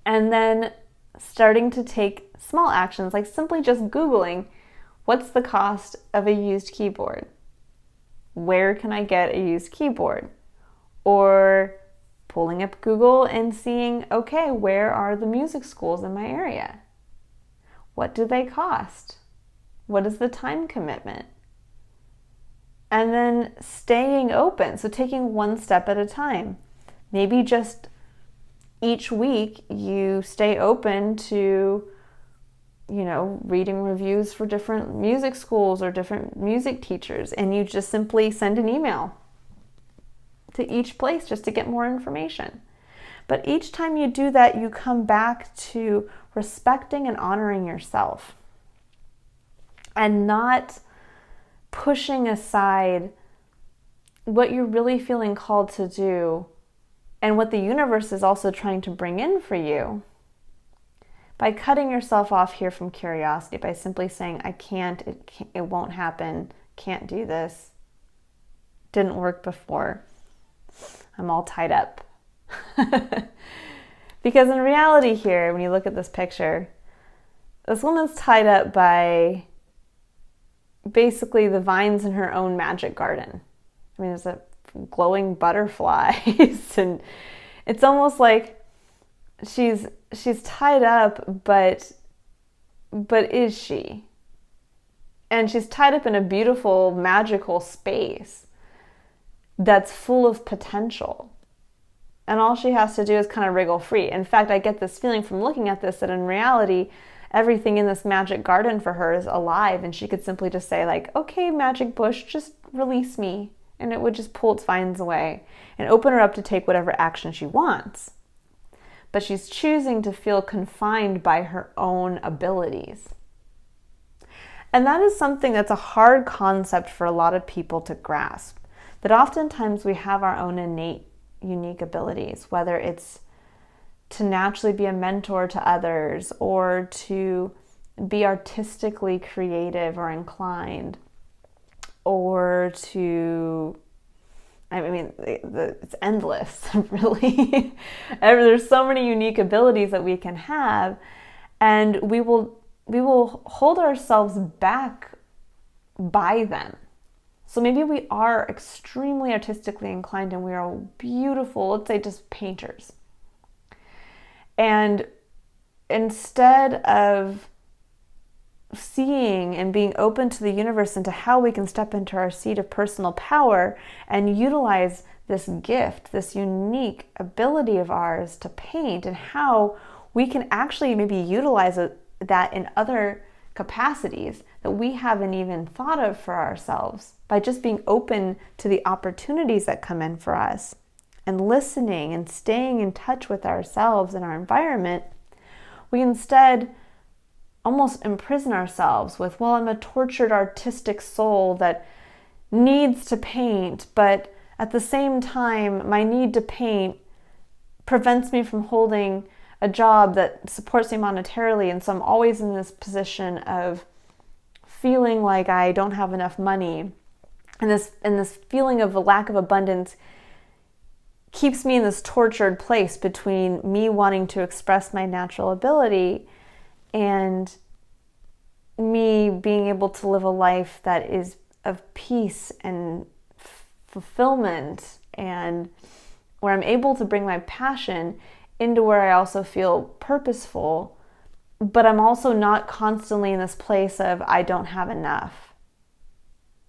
And then starting to take small actions, like simply just Googling, what's the cost of a used keyboard? Where can I get a used keyboard? Or pulling up Google and seeing, okay, where are the music schools in my area? What do they cost? What is the time commitment? And then staying open, so taking one step at a time. Maybe just each week you stay open to reading reviews for different music schools or different music teachers, and you just simply send an email to each place just to get more information. But each time you do that, you come back to respecting and honoring yourself and not pushing aside what you're really feeling called to do and what the universe is also trying to bring in for you. By cutting yourself off here from curiosity, by simply saying, I can't, it won't happen, can't do this, didn't work before, I'm all tied up. Because in reality here, when you look at this picture, this woman's tied up by basically the vines in her own magic garden. I mean, there's a glowing butterflies and it's almost like she's tied up, but is she? And she's tied up in a beautiful, magical space that's full of potential. And all she has to do is kind of wriggle free. In fact, I get this feeling from looking at this that in reality, everything in this magic garden for her is alive, and she could simply just say like, okay, magic bush, just release me. And it would just pull its vines away and open her up to take whatever action she wants. But she's choosing to feel confined by her own abilities. And that is something that's a hard concept for a lot of people to grasp. That oftentimes we have our own innate, unique abilities, whether it's to naturally be a mentor to others or to be artistically creative or inclined, or to, it's endless, really. There's so many unique abilities that we can have, and we will hold ourselves back by them. So maybe we are extremely artistically inclined and we are beautiful, let's say just painters. And instead of seeing and being open to the universe and to how we can step into our seat of personal power and utilize this gift, this unique ability of ours to paint, and how we can actually maybe utilize that in other capacities that we haven't even thought of for ourselves, by just being open to the opportunities that come in for us and listening and staying in touch with ourselves and our environment, we instead almost imprison ourselves with, well, I'm a tortured artistic soul that needs to paint, but at the same time, my need to paint prevents me from holding a job that supports me monetarily, and so I'm always in this position of feeling like I don't have enough money, and this feeling of a lack of abundance keeps me in this tortured place between me wanting to express my natural ability and me being able to live a life that is of peace and fulfillment, and where I'm able to bring my passion into where I also feel purposeful, but I'm also not constantly in this place of I don't have enough.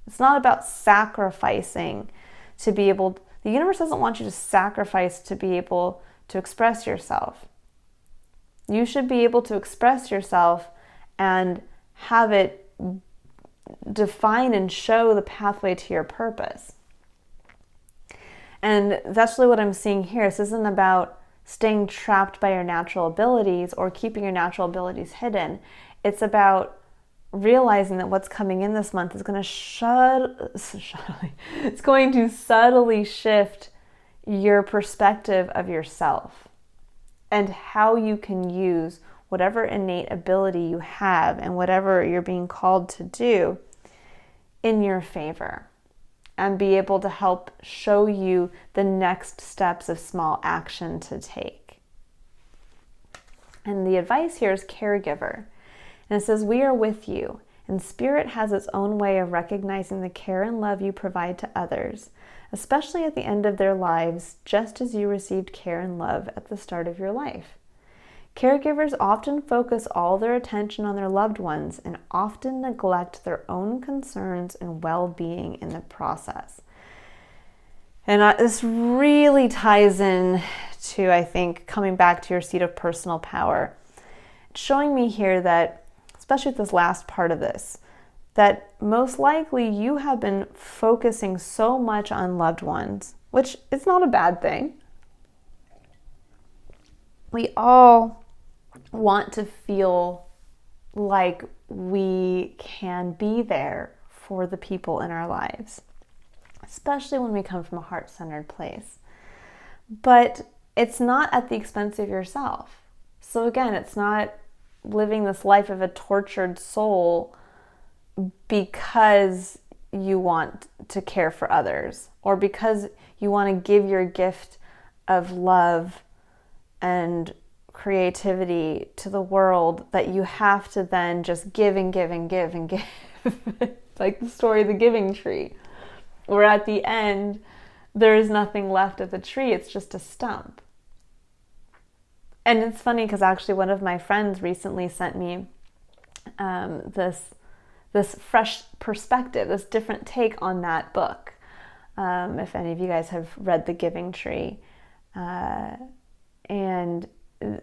It's not about sacrificing to be able, the universe doesn't want you to sacrifice to be able to express yourself. You should be able to express yourself and have it define and show the pathway to your purpose. And that's really what I'm seeing here. This isn't about staying trapped by your natural abilities or keeping your natural abilities hidden. It's about realizing that what's coming in this month is going to it's going to subtly shift your perspective of yourself and how you can use whatever innate ability you have and whatever you're being called to do in your favor, and be able to help show you the next steps of small action to take. And the advice here is caregiver. And it says, we are with you, and Spirit has its own way of recognizing the care and love you provide to others, especially at the end of their lives, just as you received care and love at the start of your life. Caregivers often focus all their attention on their loved ones and often neglect their own concerns and well-being in the process. And this really ties in to, I think, coming back to your seat of personal power. It's showing me here that, especially with this last part of this, that most likely you have been focusing so much on loved ones, which is not a bad thing. We all want to feel like we can be there for the people in our lives, especially when we come from a heart-centered place. But it's not at the expense of yourself. So again, it's not living this life of a tortured soul because you want to care for others, or because you want to give your gift of love and creativity to the world, that you have to then just give and give and give and give. Like the story of the giving tree, where at the end there is nothing left of the tree, it's just a stump. And it's funny because actually one of my friends recently sent me this fresh perspective, this different take on that book. If any of you guys have read The Giving Tree, and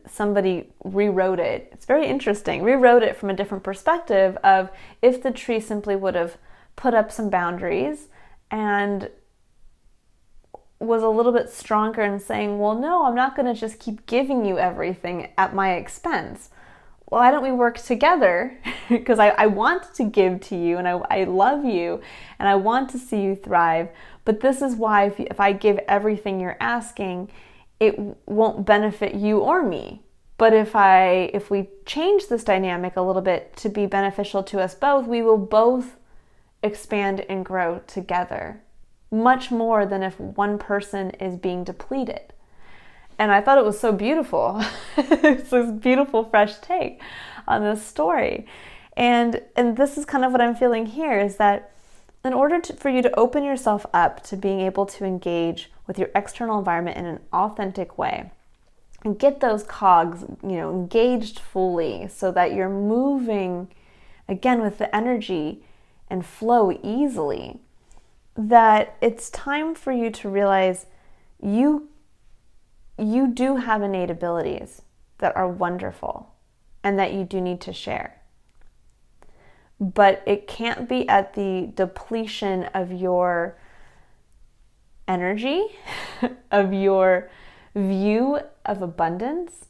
somebody rewrote it. It's very interesting. Rewrote it from a different perspective of if the tree simply would have put up some boundaries and was a little bit stronger in saying, well, no, I'm not going to just keep giving you everything at my expense. Why don't we work together? Because I want to give to you, and I love you, and I want to see you thrive. But this is why if I give everything you're asking, it won't benefit you or me. But if we change this dynamic a little bit to be beneficial to us both, we will both expand and grow together, much more than if one person is being depleted. And I thought it was so beautiful. It's this beautiful, fresh take on this story. And this is kind of what I'm feeling here, is that in order for you to open yourself up to being able to engage with your external environment in an authentic way, and get those cogs, engaged fully so that you're moving again with the energy and flow easily, that it's time for you to realize you do have innate abilities that are wonderful and that you do need to share. But it can't be at the depletion of your energy, of your view of abundance,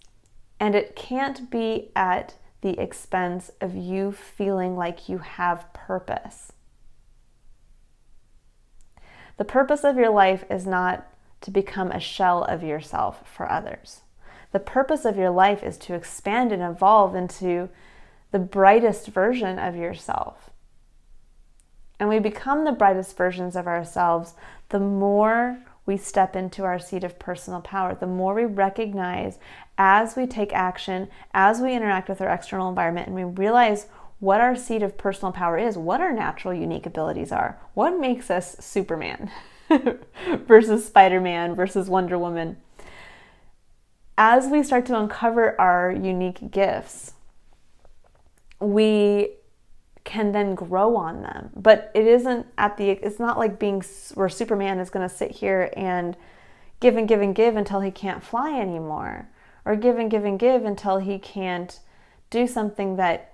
and it can't be at the expense of you feeling like you have purpose. The purpose of your life is not to become a shell of yourself for others. The purpose of your life is to expand and evolve into the brightest version of yourself. And we become the brightest versions of ourselves the more we step into our seat of personal power, the more we recognize as we take action, as we interact with our external environment, and we realize what our seat of personal power is, what our natural unique abilities are, what makes us Superman versus Spider-Man versus Wonder Woman. As we start to uncover our unique gifts, we can then grow on them. But it's not like where Superman is going to sit here and give and give and give until he can't fly anymore, or give and give and give until he can't do something that,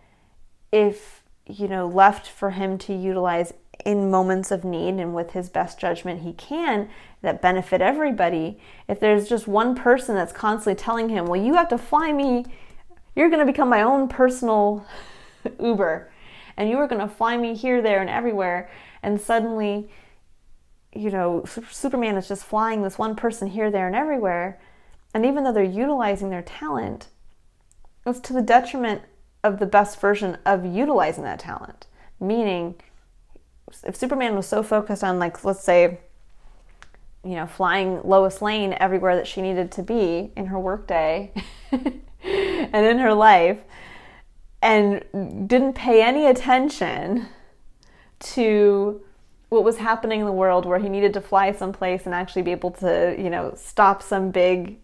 if left for him to utilize in moments of need and with his best judgment he can, that benefit everybody. If there's just one person that's constantly telling him, well, you have to fly me, you're going to become my own personal Uber, and you are going to fly me here, there, and everywhere, and suddenly, Superman is just flying this one person here, there, and everywhere, and even though they're utilizing their talent, it's to the detriment of the best version of utilizing that talent. Meaning, if Superman was so focused on, let's say, flying Lois Lane everywhere that she needed to be in her workday and in her life, and didn't pay any attention to what was happening in the world, where he needed to fly someplace and actually be able to, stop some big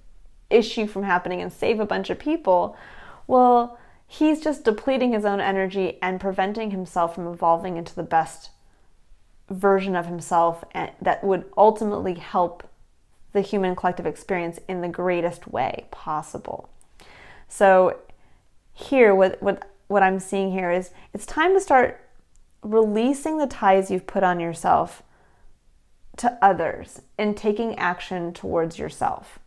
issue from happening and save a bunch of people, well, he's just depleting his own energy and preventing himself from evolving into the best version of himself that would ultimately help the human collective experience in the greatest way possible. So here, what I'm seeing here is it's time to start releasing the ties you've put on yourself to others and taking action towards yourself.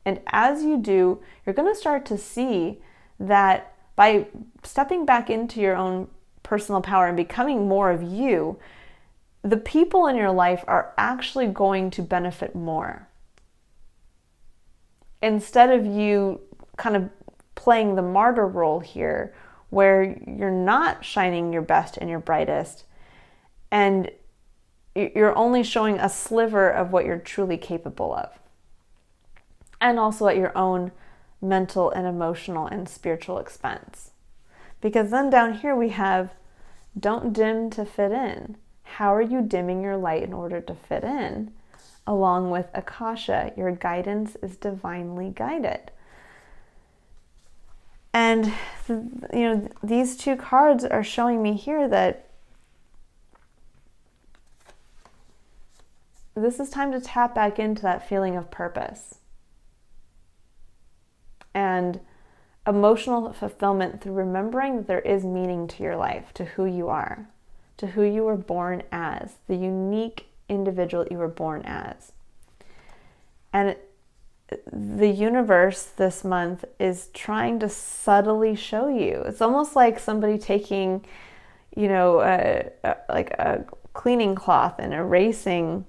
And as you do, you're going to start to see that by stepping back into your own personal power and becoming more of you, the people in your life are actually going to benefit more. Instead of you kind of playing the martyr role here, where you're not shining your best and your brightest, and you're only showing a sliver of what you're truly capable of. And also at your own mental and emotional and spiritual expense. Because then down here we have, don't dim to fit in. How are you dimming your light in order to fit in? Along with Akasha, your guidance is divinely guided. And these two cards are showing me here that this is time to tap back into that feeling of purpose and emotional fulfillment through remembering that there is meaning to your life, to who you are, to who you were born as, the unique individual you were born as. And the universe this month is trying to subtly show you. It's almost like somebody taking, like a cleaning cloth and erasing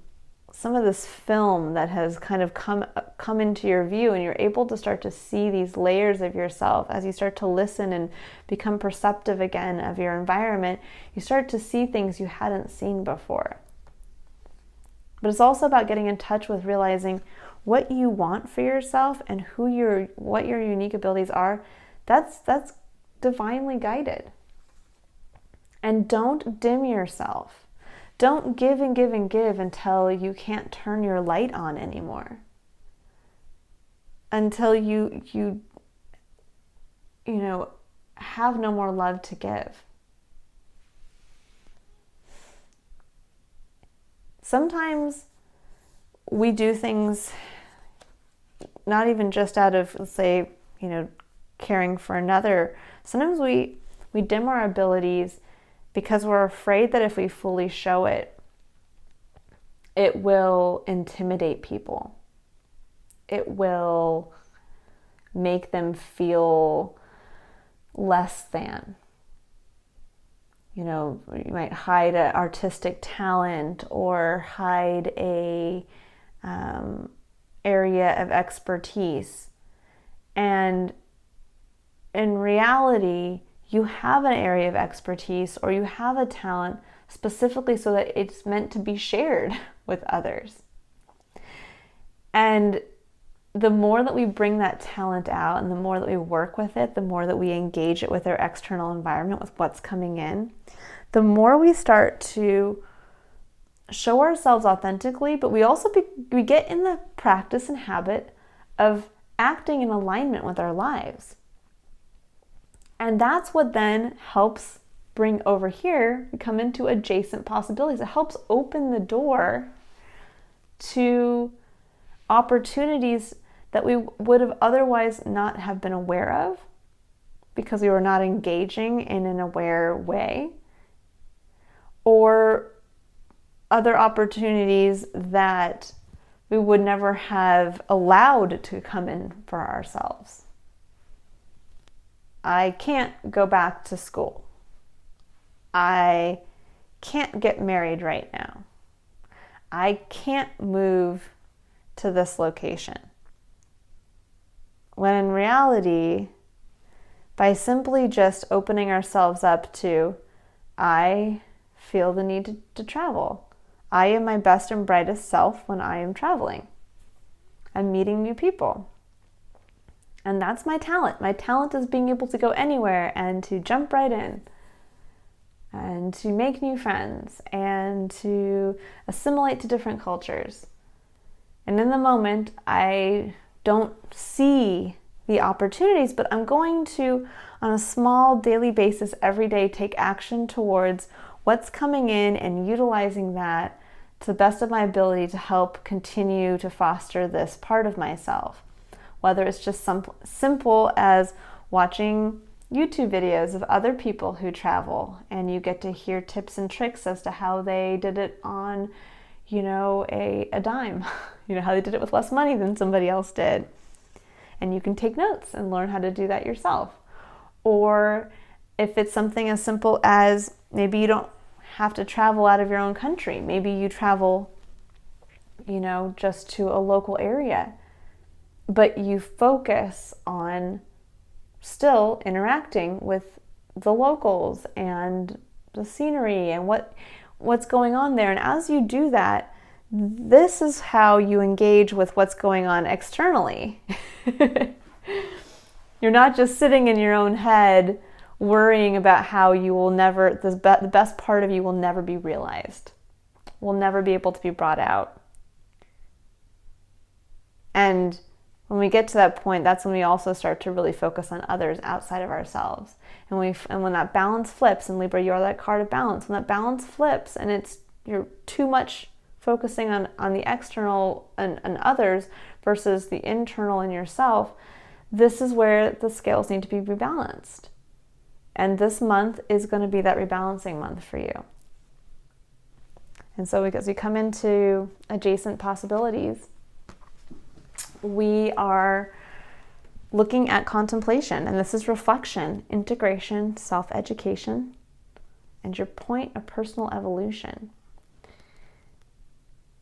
some of this film that has kind of come into your view, and you're able to start to see these layers of yourself as you start to listen and become perceptive again of your environment. You start to see things you hadn't seen before. But it's also about getting in touch with realizing what you want for yourself and what your unique abilities are. That's divinely guided. And don't dim yourself. Don't give and give and give until you can't turn your light on anymore. until you know, have no more love to give. Sometimes we do things not even just out of, let's say, you know, caring for another. Sometimes we dim our abilities because we're afraid that if we fully show it, it will intimidate people. It will make them feel less than. You know, you might hide an artistic talent or hide a area of expertise. And in reality, you have an area of expertise or you have a talent specifically so that it's meant to be shared with others. And the more that we bring that talent out and the more that we work with it, the more that we engage it with our external environment, with what's coming in, the more we start to show ourselves authentically, but we also we get in the practice and habit of acting in alignment with our lives. And that's what then helps bring over here, we come into adjacent possibilities. It helps open the door to opportunities that we would have otherwise not have been aware of because we were not engaging in an aware way, or other opportunities that we would never have allowed to come in for ourselves. I can't go back to school. I can't get married right now. I can't move to this location. When in reality, by simply just opening ourselves up to, I feel the need to travel. I am my best and brightest self when I am traveling. I'm meeting new people. And that's my talent. My talent is being able to go anywhere and to jump right in and to make new friends and to assimilate to different cultures. And in the moment, I don't see the opportunities, but I'm going to, on a small daily basis every day, take action towards what's coming in and utilizing that to the best of my ability to help continue to foster this part of myself. Whether it's just simple as watching YouTube videos of other people who travel and you get to hear tips and tricks as to how they did it on, you know, a dime, you know, how they did it with less money than somebody else did. And you can take notes and learn how to do that yourself. Or if it's something as simple as maybe you don't have to travel out of your own country. Maybe you travel, you know, just to a local area, but you focus on still interacting with the locals and the scenery and what's going on there. And as you do that, this is how you engage with what's going on externally. You're not just sitting in your own head worrying about how you will never, the best part of you will never be realized, will never be able to be brought out. And when we get to that point, that's when we also start to really focus on others outside of ourselves. And when that balance flips, and Libra, you're that card of balance, when that balance flips and you're too much focusing on the external and others versus the internal in yourself, this is where the scales need to be rebalanced. And this month is going to be that rebalancing month for you. And so as we come into adjacent possibilities, we are looking at contemplation. And this is reflection, integration, self-education, and your point of personal evolution.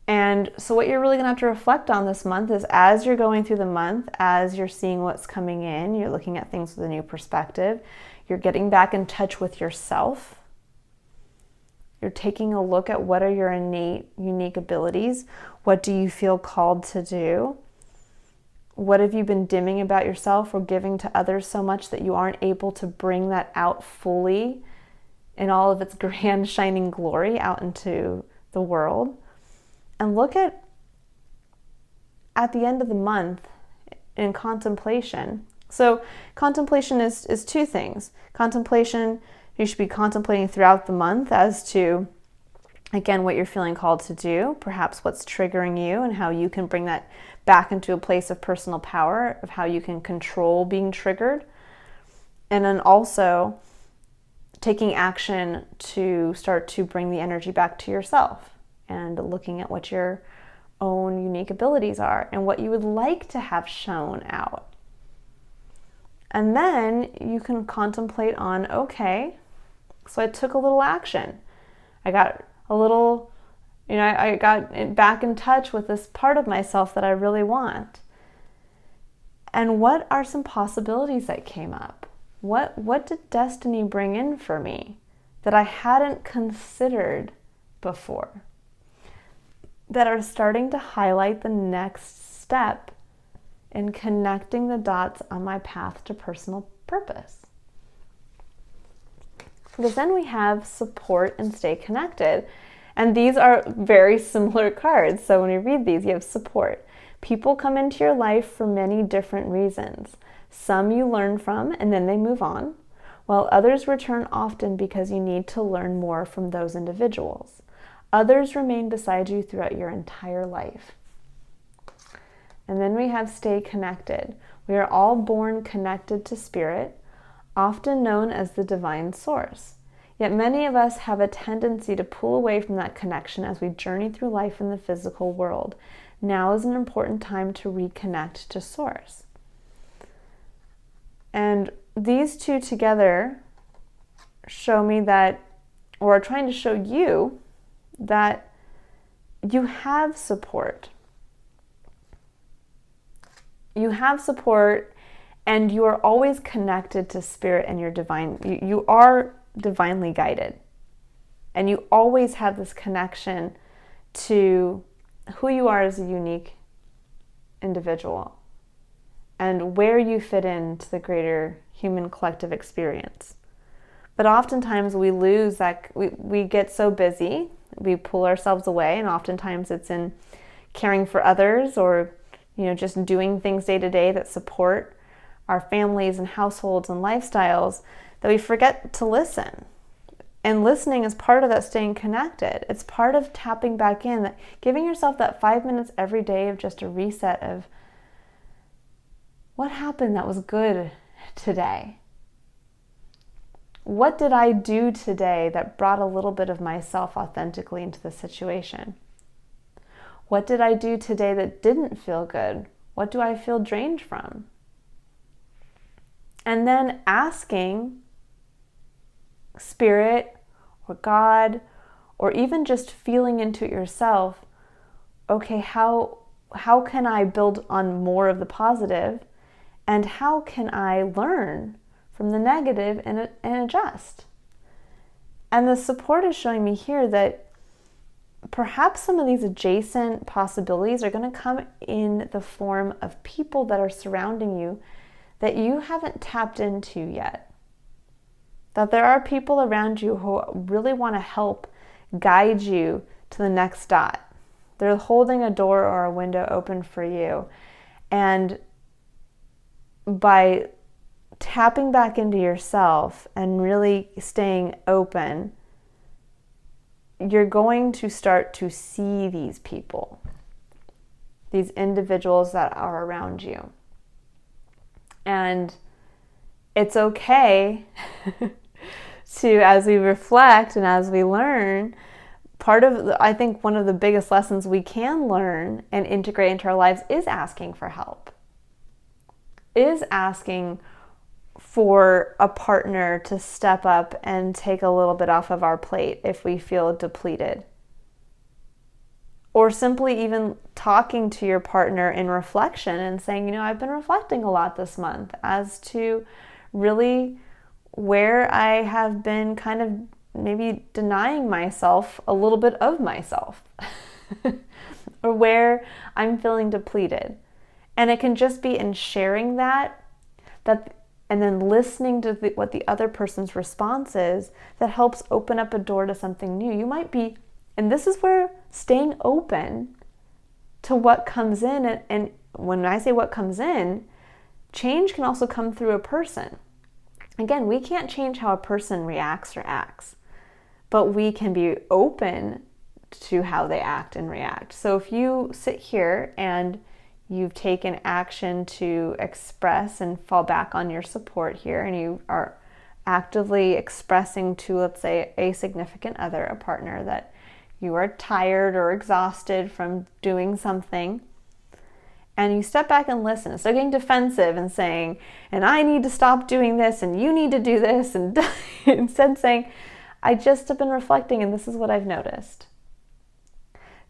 And so what you're really going to have to reflect on this month is, as you're going through the month, as you're seeing what's coming in, you're looking at things with a new perspective, you're getting back in touch with yourself, you're taking a look at what are your innate, unique abilities, what do you feel called to do, what have you been dimming about yourself or giving to others so much that you aren't able to bring that out fully in all of its grand shining glory out into the world. And look at the end of the month, in contemplation. So contemplation is two things. Contemplation, you should be contemplating throughout the month as to, again, what you're feeling called to do, perhaps what's triggering you and how you can bring that back into a place of personal power, of how you can control being triggered. And then also taking action to start to bring the energy back to yourself and looking at what your own unique abilities are and what you would like to have shown out. And then you can contemplate on, okay, so I took a little action. I got a little, I got back in touch with this part of myself that I really want. And what are some possibilities that came up? What did destiny bring in for me that I hadn't considered before, that are starting to highlight the next step in connecting the dots on my path to personal purpose? Because then we have support and stay connected. And these are very similar cards. So when you read these, you have support. People come into your life for many different reasons. Some you learn from and then they move on, while others return often because you need to learn more from those individuals. Others remain beside you throughout your entire life. And then we have stay connected. We are all born connected to spirit, often known as the divine source. Yet many of us have a tendency to pull away from that connection as we journey through life in the physical world. Now is an important time to reconnect to source. And these two together show me that, or are trying to show you that you have support. You have support, and you are always connected to spirit and your divine. You are divinely guided, and you always have this connection to who you are as a unique individual and where you fit into the greater human collective experience. But oftentimes we lose that. We get so busy, we pull ourselves away, and oftentimes it's in caring for others or just doing things day to day that support our families and households and lifestyles, that we forget to listen. And listening is part of that staying connected. It's part of tapping back in, that giving yourself that 5 minutes every day of just a reset of what happened that was good today. What did I do today that brought a little bit of myself authentically into the situation? What did I do today that didn't feel good? What do I feel drained from? And then asking Spirit or God, or even just feeling into it yourself, okay, how can I build on more of the positive? And how can I learn from the negative and adjust? And the support is showing me here that perhaps some of these adjacent possibilities are going to come in the form of people that are surrounding you that you haven't tapped into yet. That there are people around you who really want to help guide you to the next dot. They're holding a door or a window open for you. And by tapping back into yourself and really staying open, you're going to start to see these people, these individuals that are around you. And it's okay to, as we reflect and as we learn, I think one of the biggest lessons we can learn and integrate into our lives is asking for help, is asking for a partner to step up and take a little bit off of our plate if we feel depleted. Or simply even talking to your partner in reflection and saying, I've been reflecting a lot this month as to really where I have been kind of maybe denying myself a little bit of myself or where I'm feeling depleted. And it can just be in sharing that and then listening to what the other person's response is that helps open up a door to something new. You might be, and this is where staying open to what comes in and when I say what comes in, change can also come through a person. Again, we can't change how a person reacts or acts, but we can be open to how they act and react. So if you sit here and you've taken action to express and fall back on your support here, and you are actively expressing to, let's say, a significant other, a partner, that you are tired or exhausted from doing something, and you step back and listen, instead of getting defensive and saying, and I need to stop doing this, and you need to do this, and instead saying, I just have been reflecting and this is what I've noticed.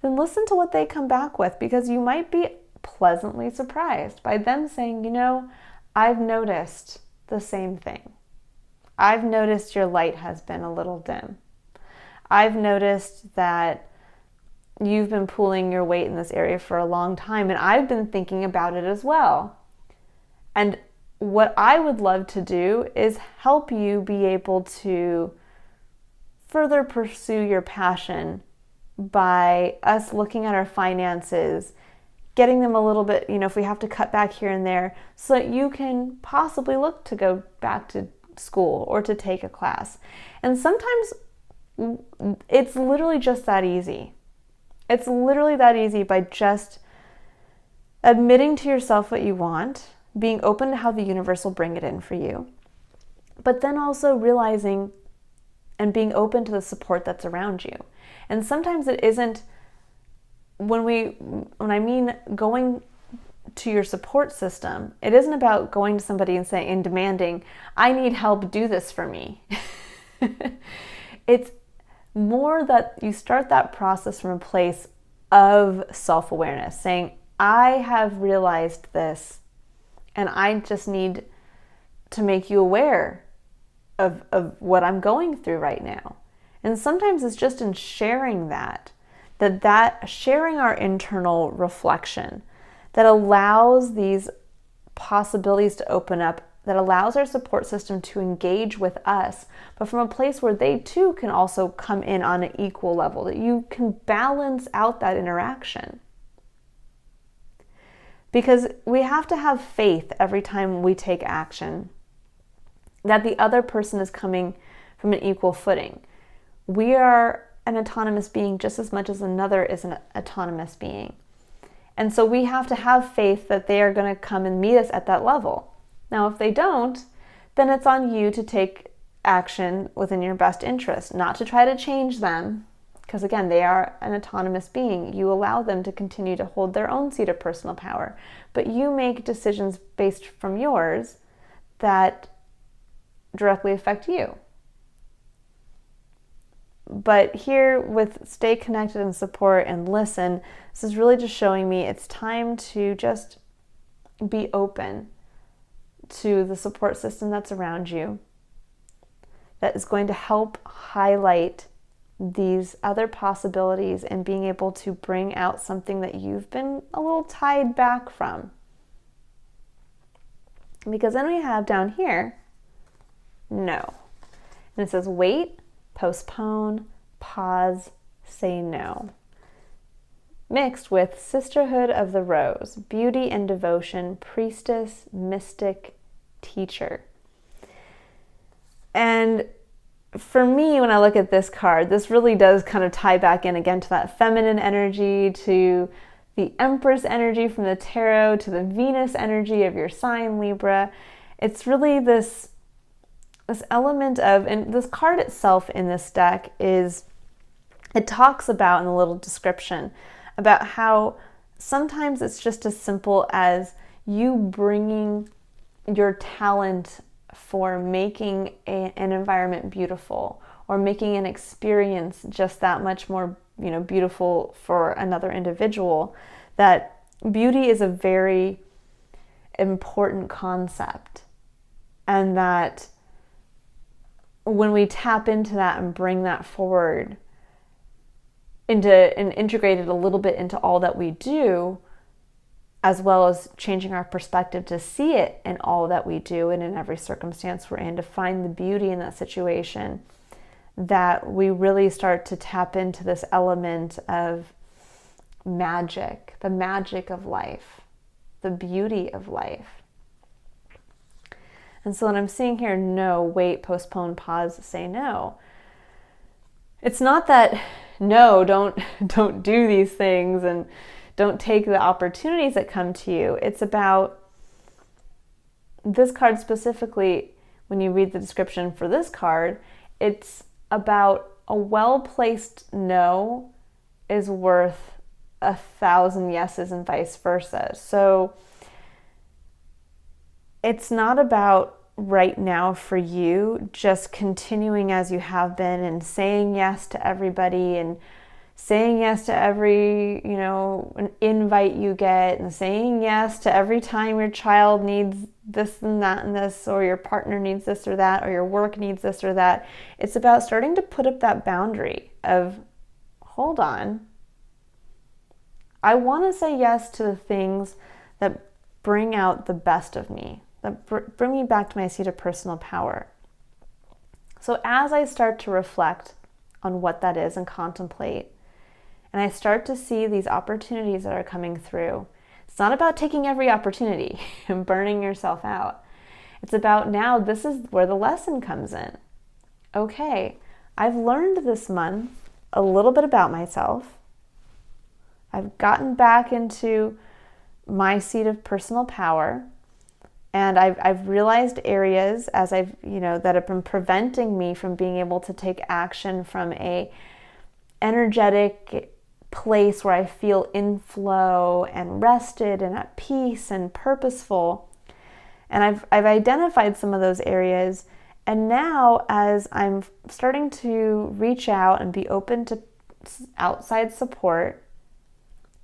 Then listen to what they come back with, because you might be pleasantly surprised by them saying, I've noticed the same thing. I've noticed your light has been a little dim. I've noticed that you've been pulling your weight in this area for a long time, and I've been thinking about it as well. And what I would love to do is help you be able to further pursue your passion by us looking at our finances, getting them a little bit, if we have to cut back here and there, so that you can possibly look to go back to school or to take a class. And sometimes it's literally just that easy. It's literally that easy, by just admitting to yourself what you want, being open to how the universe will bring it in for you, but then also realizing and being open to the support that's around you. And sometimes it isn't, when I mean going to your support system, it isn't about going to somebody and saying and demanding, I need help, do this for me. It's more that you start that process from a place of self-awareness, saying, I have realized this, and I just need to make you aware of what I'm going through right now. And sometimes it's just in sharing that sharing our internal reflection that allows these possibilities to open up, that allows our support system to engage with us, but from a place where they too can also come in on an equal level, that you can balance out that interaction. Because we have to have faith every time we take action that the other person is coming from an equal footing. We are an autonomous being just as much as another is an autonomous being. And so we have to have faith that they are going to come and meet us at that level. Now, if they don't, then it's on you to take action within your best interest, not to try to change them, because again, they are an autonomous being. You allow them to continue to hold their own seat of personal power, but you make decisions based from yours that directly affect you. But here with stay connected and support and listen, this is really just showing me it's time to just be open to the support system that's around you, that is going to help highlight these other possibilities and being able to bring out something that you've been a little tied back from. Because then we have down here, no. And it says wait, postpone, pause, say no. Mixed with Sisterhood of the Rose, beauty and devotion, priestess, mystic, teacher. And for me, when I look at this card, this really does kind of tie back in again to that feminine energy, to the Empress energy from the tarot, to the Venus energy of your sign, Libra. It's really this element of, and this card itself in this deck is, it talks about in the little description about how sometimes it's just as simple as you bringing your talent for making an environment beautiful, or making an experience just that much more, beautiful for another individual. That beauty is a very important concept, and that when we tap into that and bring that forward into and integrate it a little bit into all that we do, as well as changing our perspective to see it in all that we do and in every circumstance we're in, to find the beauty in that situation, that we really start to tap into this element of magic, the magic of life. the beauty of life. And so when I'm seeing here, no, wait, postpone, pause, say no, it's not that, no, don't do these things and don't take the opportunities that come to you. It's about this card specifically. When you read the description for this card, it's about a well-placed no is worth 1,000 yeses and vice versa. So it's not about right now for you just continuing as you have been and saying yes to everybody and saying yes to every, an invite you get, and saying yes to every time your child needs this and that and this, or your partner needs this or that, or your work needs this or that. It's about starting to put up that boundary of, hold on, I want to say yes to the things that bring out the best of me, that bring me back to my seat of personal power. So as I start to reflect on what that is and contemplate, and I start to see these opportunities that are coming through, it's not about taking every opportunity and burning yourself out. It's about now, this is where the lesson comes in. Okay, I've learned this month a little bit about myself. I've gotten back into my seat of personal power, and I've realized areas as I've, that have been preventing me from being able to take action from a energetic place where I feel in flow and rested and at peace and purposeful. And I've identified some of those areas. And now as I'm starting to reach out and be open to outside support,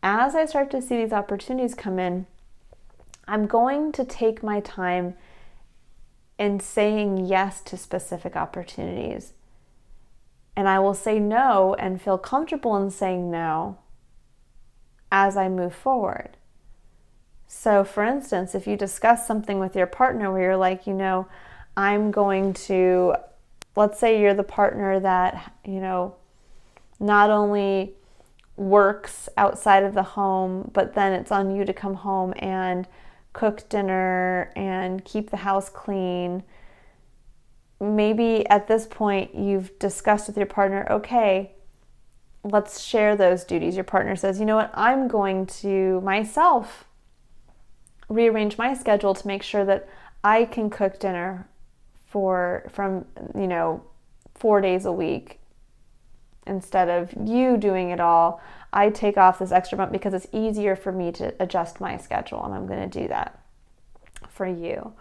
as I start to see these opportunities come in, I'm going to take my time in saying yes to specific opportunities. And I will say no and feel comfortable in saying no as I move forward. So for instance, if you discuss something with your partner where you're like, I'm going to, let's say you're the partner that, not only works outside of the home, but then it's on you to come home and cook dinner and keep the house clean. Maybe at this point you've discussed with your partner, okay, let's share those duties. Your partner says, you know what, I'm going to myself rearrange my schedule to make sure that I can cook dinner from 4 days a week instead of you doing it all. I take off this extra month because it's easier for me to adjust my schedule, and I'm going to do that for you.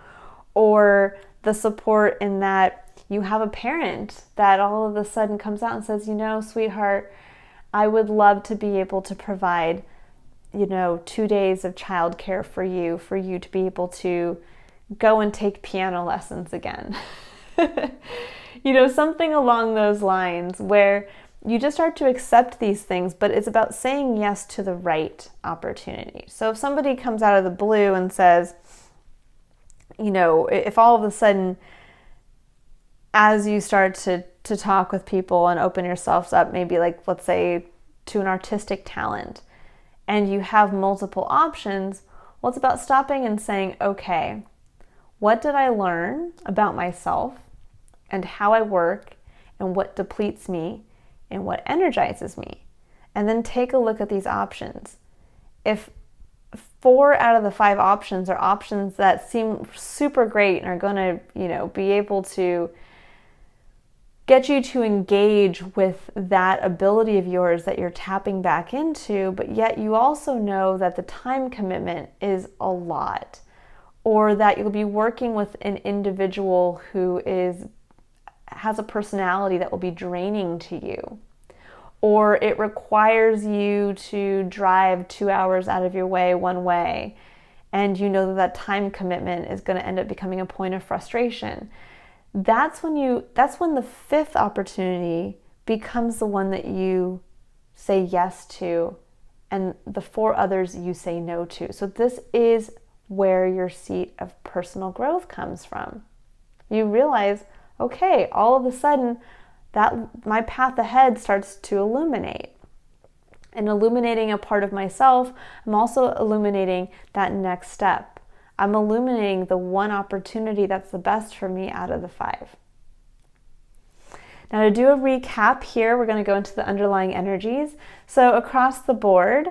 Or the support in that you have a parent that all of a sudden comes out and says, sweetheart, I would love to be able to provide, 2 days of childcare for you to be able to go and take piano lessons again. Something along those lines where you just start to accept these things, but it's about saying yes to the right opportunity. So if somebody comes out of the blue and says, if all of a sudden, as you start to talk with people and open yourselves up, maybe like, let's say, to an artistic talent, and you have multiple options, well, it's about stopping and saying, okay, what did I learn about myself and how I work and what depletes me and what energizes me? And then take a look at these options. If 4 out of the 5 options are options that seem super great and are going to, be able to get you to engage with that ability of yours that you're tapping back into, but yet you also know that the time commitment is a lot, or that you'll be working with an individual who has a personality that will be draining to you, or it requires you to drive 2 hours out of your way one way, and you know that time commitment is going to end up becoming a point of frustration. That's when the 5th opportunity becomes the one that you say yes to, and the 4 others you say no to. So this is where your seat of personal growth comes from. You realize, okay, all of a sudden that my path ahead starts to illuminate. And illuminating a part of myself, I'm also illuminating that next step. I'm illuminating the one opportunity that's the best for me out of the 5. Now to do a recap here, we're going to go into the underlying energies. So across the board,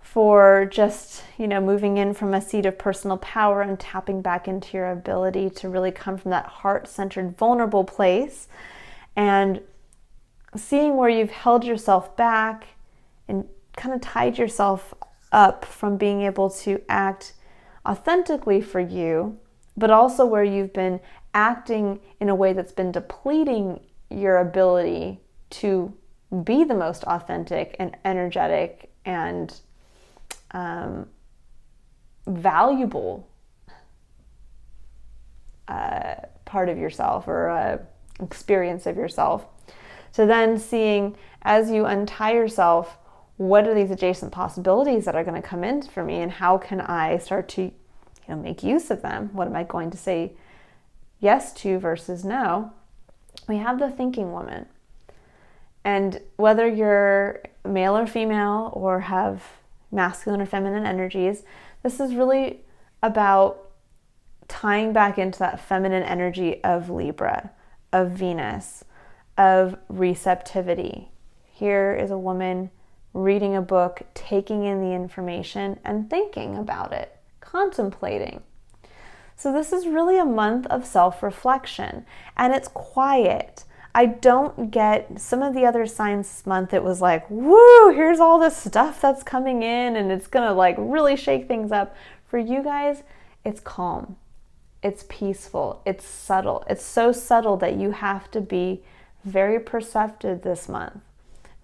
for just, moving in from a seat of personal power and tapping back into your ability to really come from that heart-centered, vulnerable place and seeing where you've held yourself back and kind of tied yourself up from being able to act authentically for you, but also where you've been acting in a way that's been depleting your ability to be the most authentic and energetic and valuable part of yourself or experience of yourself. So then seeing as you untie yourself, what are these adjacent possibilities that are going to come in for me, and how can I start to make use of them? What am I going to say yes to versus no? We have the thinking woman. And whether you're male or female or have masculine or feminine energies, this is really about tying back into that feminine energy of Libra, of Venus, of receptivity. Here is a woman reading a book, taking in the information and thinking about it, contemplating. So this is really a month of self-reflection, and it's quiet. I don't get some of the other signs this month. It was like, woo, here's all this stuff that's coming in and it's gonna really shake things up. For you guys, it's calm, it's peaceful, it's subtle. It's so subtle that you have to be very perceptive this month,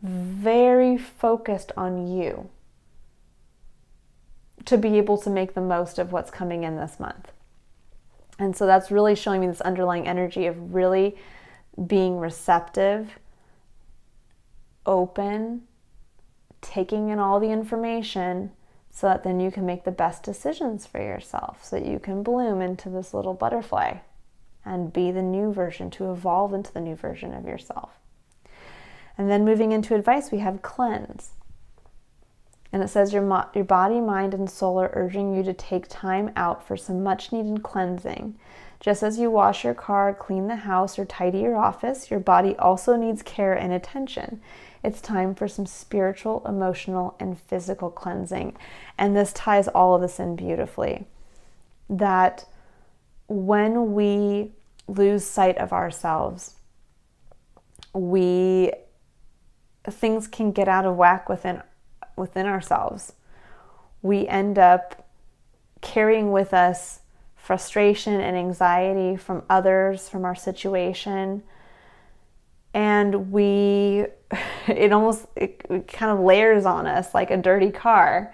very focused on you to be able to make the most of what's coming in this month. And so that's really showing me this underlying energy of really being receptive, open, taking in all the information so that then you can make the best decisions for yourself, so that you can bloom into this little butterfly and be the new version, to evolve into the new version of yourself. And then moving into advice, we have cleanse. And it says your body, mind, and soul are urging you to take time out for some much needed cleansing. Just as you wash your car, clean the house, or tidy your office, your body also needs care and attention. It's time for some spiritual, emotional, and physical cleansing. And this ties all of this in beautifully. That when we lose sight of ourselves, things can get out of whack within ourselves. We end up carrying with us frustration and anxiety from others, from our situation, and it kind of layers on us like a dirty car,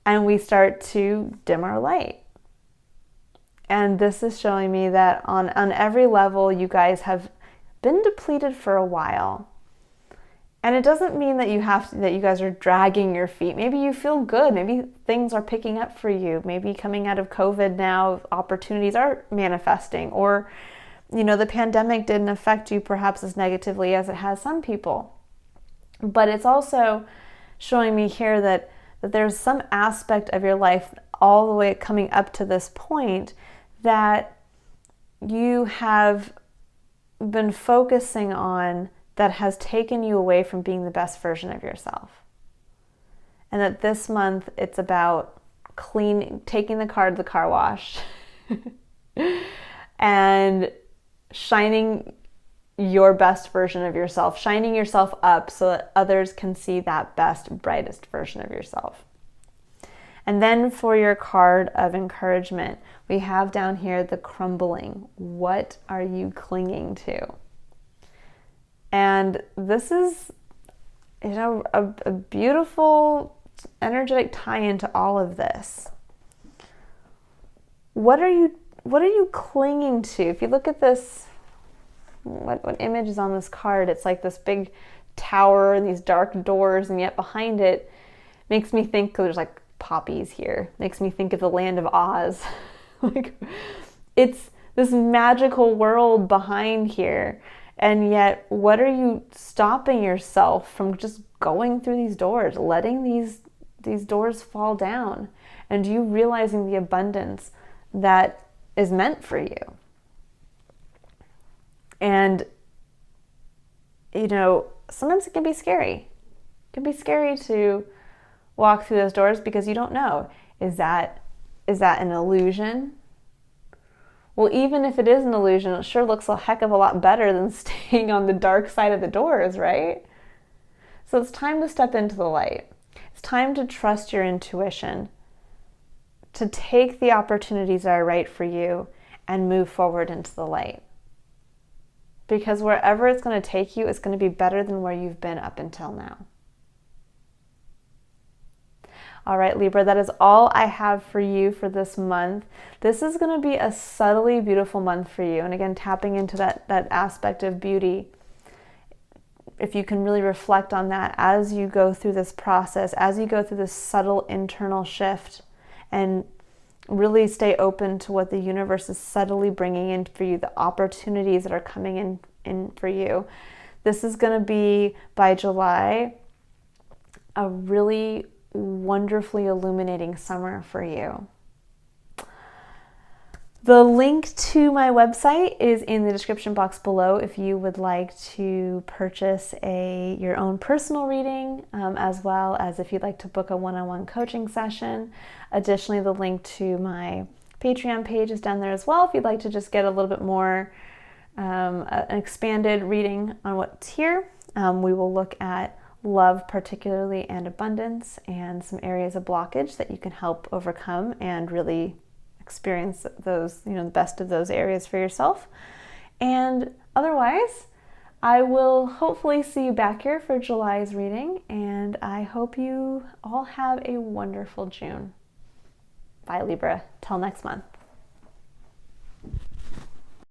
and we start to dim our light. And this is showing me that on every level, you guys have been depleted for a while. And it doesn't mean that that you guys are dragging your feet. Maybe you feel good. Maybe things are picking up for you. Maybe coming out of COVID now, opportunities are manifesting. Or, the pandemic didn't affect you perhaps as negatively as it has some people. But it's also showing me here that there's some aspect of your life all the way coming up to this point that you have been focusing on that has taken you away from being the best version of yourself. And that this month it's about taking the car to the car wash and shining your best version of yourself, shining yourself up so that others can see that best, brightest version of yourself. And then for your card of encouragement, we have down here the crumbling. What are you clinging to? And this is, a beautiful, energetic tie-in to all of this. What are you clinging to? If you look at this, what image is on this card? It's like this big tower and these dark doors, and yet behind it makes me think there's like poppies here. Makes me think of the land of Oz. Like, it's this magical world behind here. And yet, what are you stopping yourself from just going through these doors, letting these doors fall down, and you realizing the abundance that is meant for you? And, you know, sometimes it can be scary. It can be scary to walk through those doors because you don't know, is that an illusion? Well, even if it is an illusion, it sure looks a heck of a lot better than staying on the dark side of the doors, right? So it's time to step into the light. It's time to trust your intuition, to take the opportunities that are right for you and move forward into the light. Because wherever it's going to take you, it's going to be better than where you've been up until now. All right, Libra, that is all I have for you for this month. This is going to be a subtly beautiful month for you. And again, tapping into that aspect of beauty. If you can really reflect on that as you go through this process, as you go through this subtle internal shift, and really stay open to what the universe is subtly bringing in for you, the opportunities that are coming in for you. This is going to be, by July, a really wonderfully illuminating summer for you. The link to my website is in the description box below if you would like to purchase your own personal reading, as well as if you'd like to book a one-on-one coaching session. Additionally, the link to my Patreon page is down there as well if you'd like to just get a little bit more an expanded reading on what's here. We will look at love particularly, and abundance, and some areas of blockage that you can help overcome and really experience those, the best of those areas for yourself. And otherwise, I will hopefully see you back here for July's reading, and I hope you all have a wonderful June. Bye, Libra. Till next month.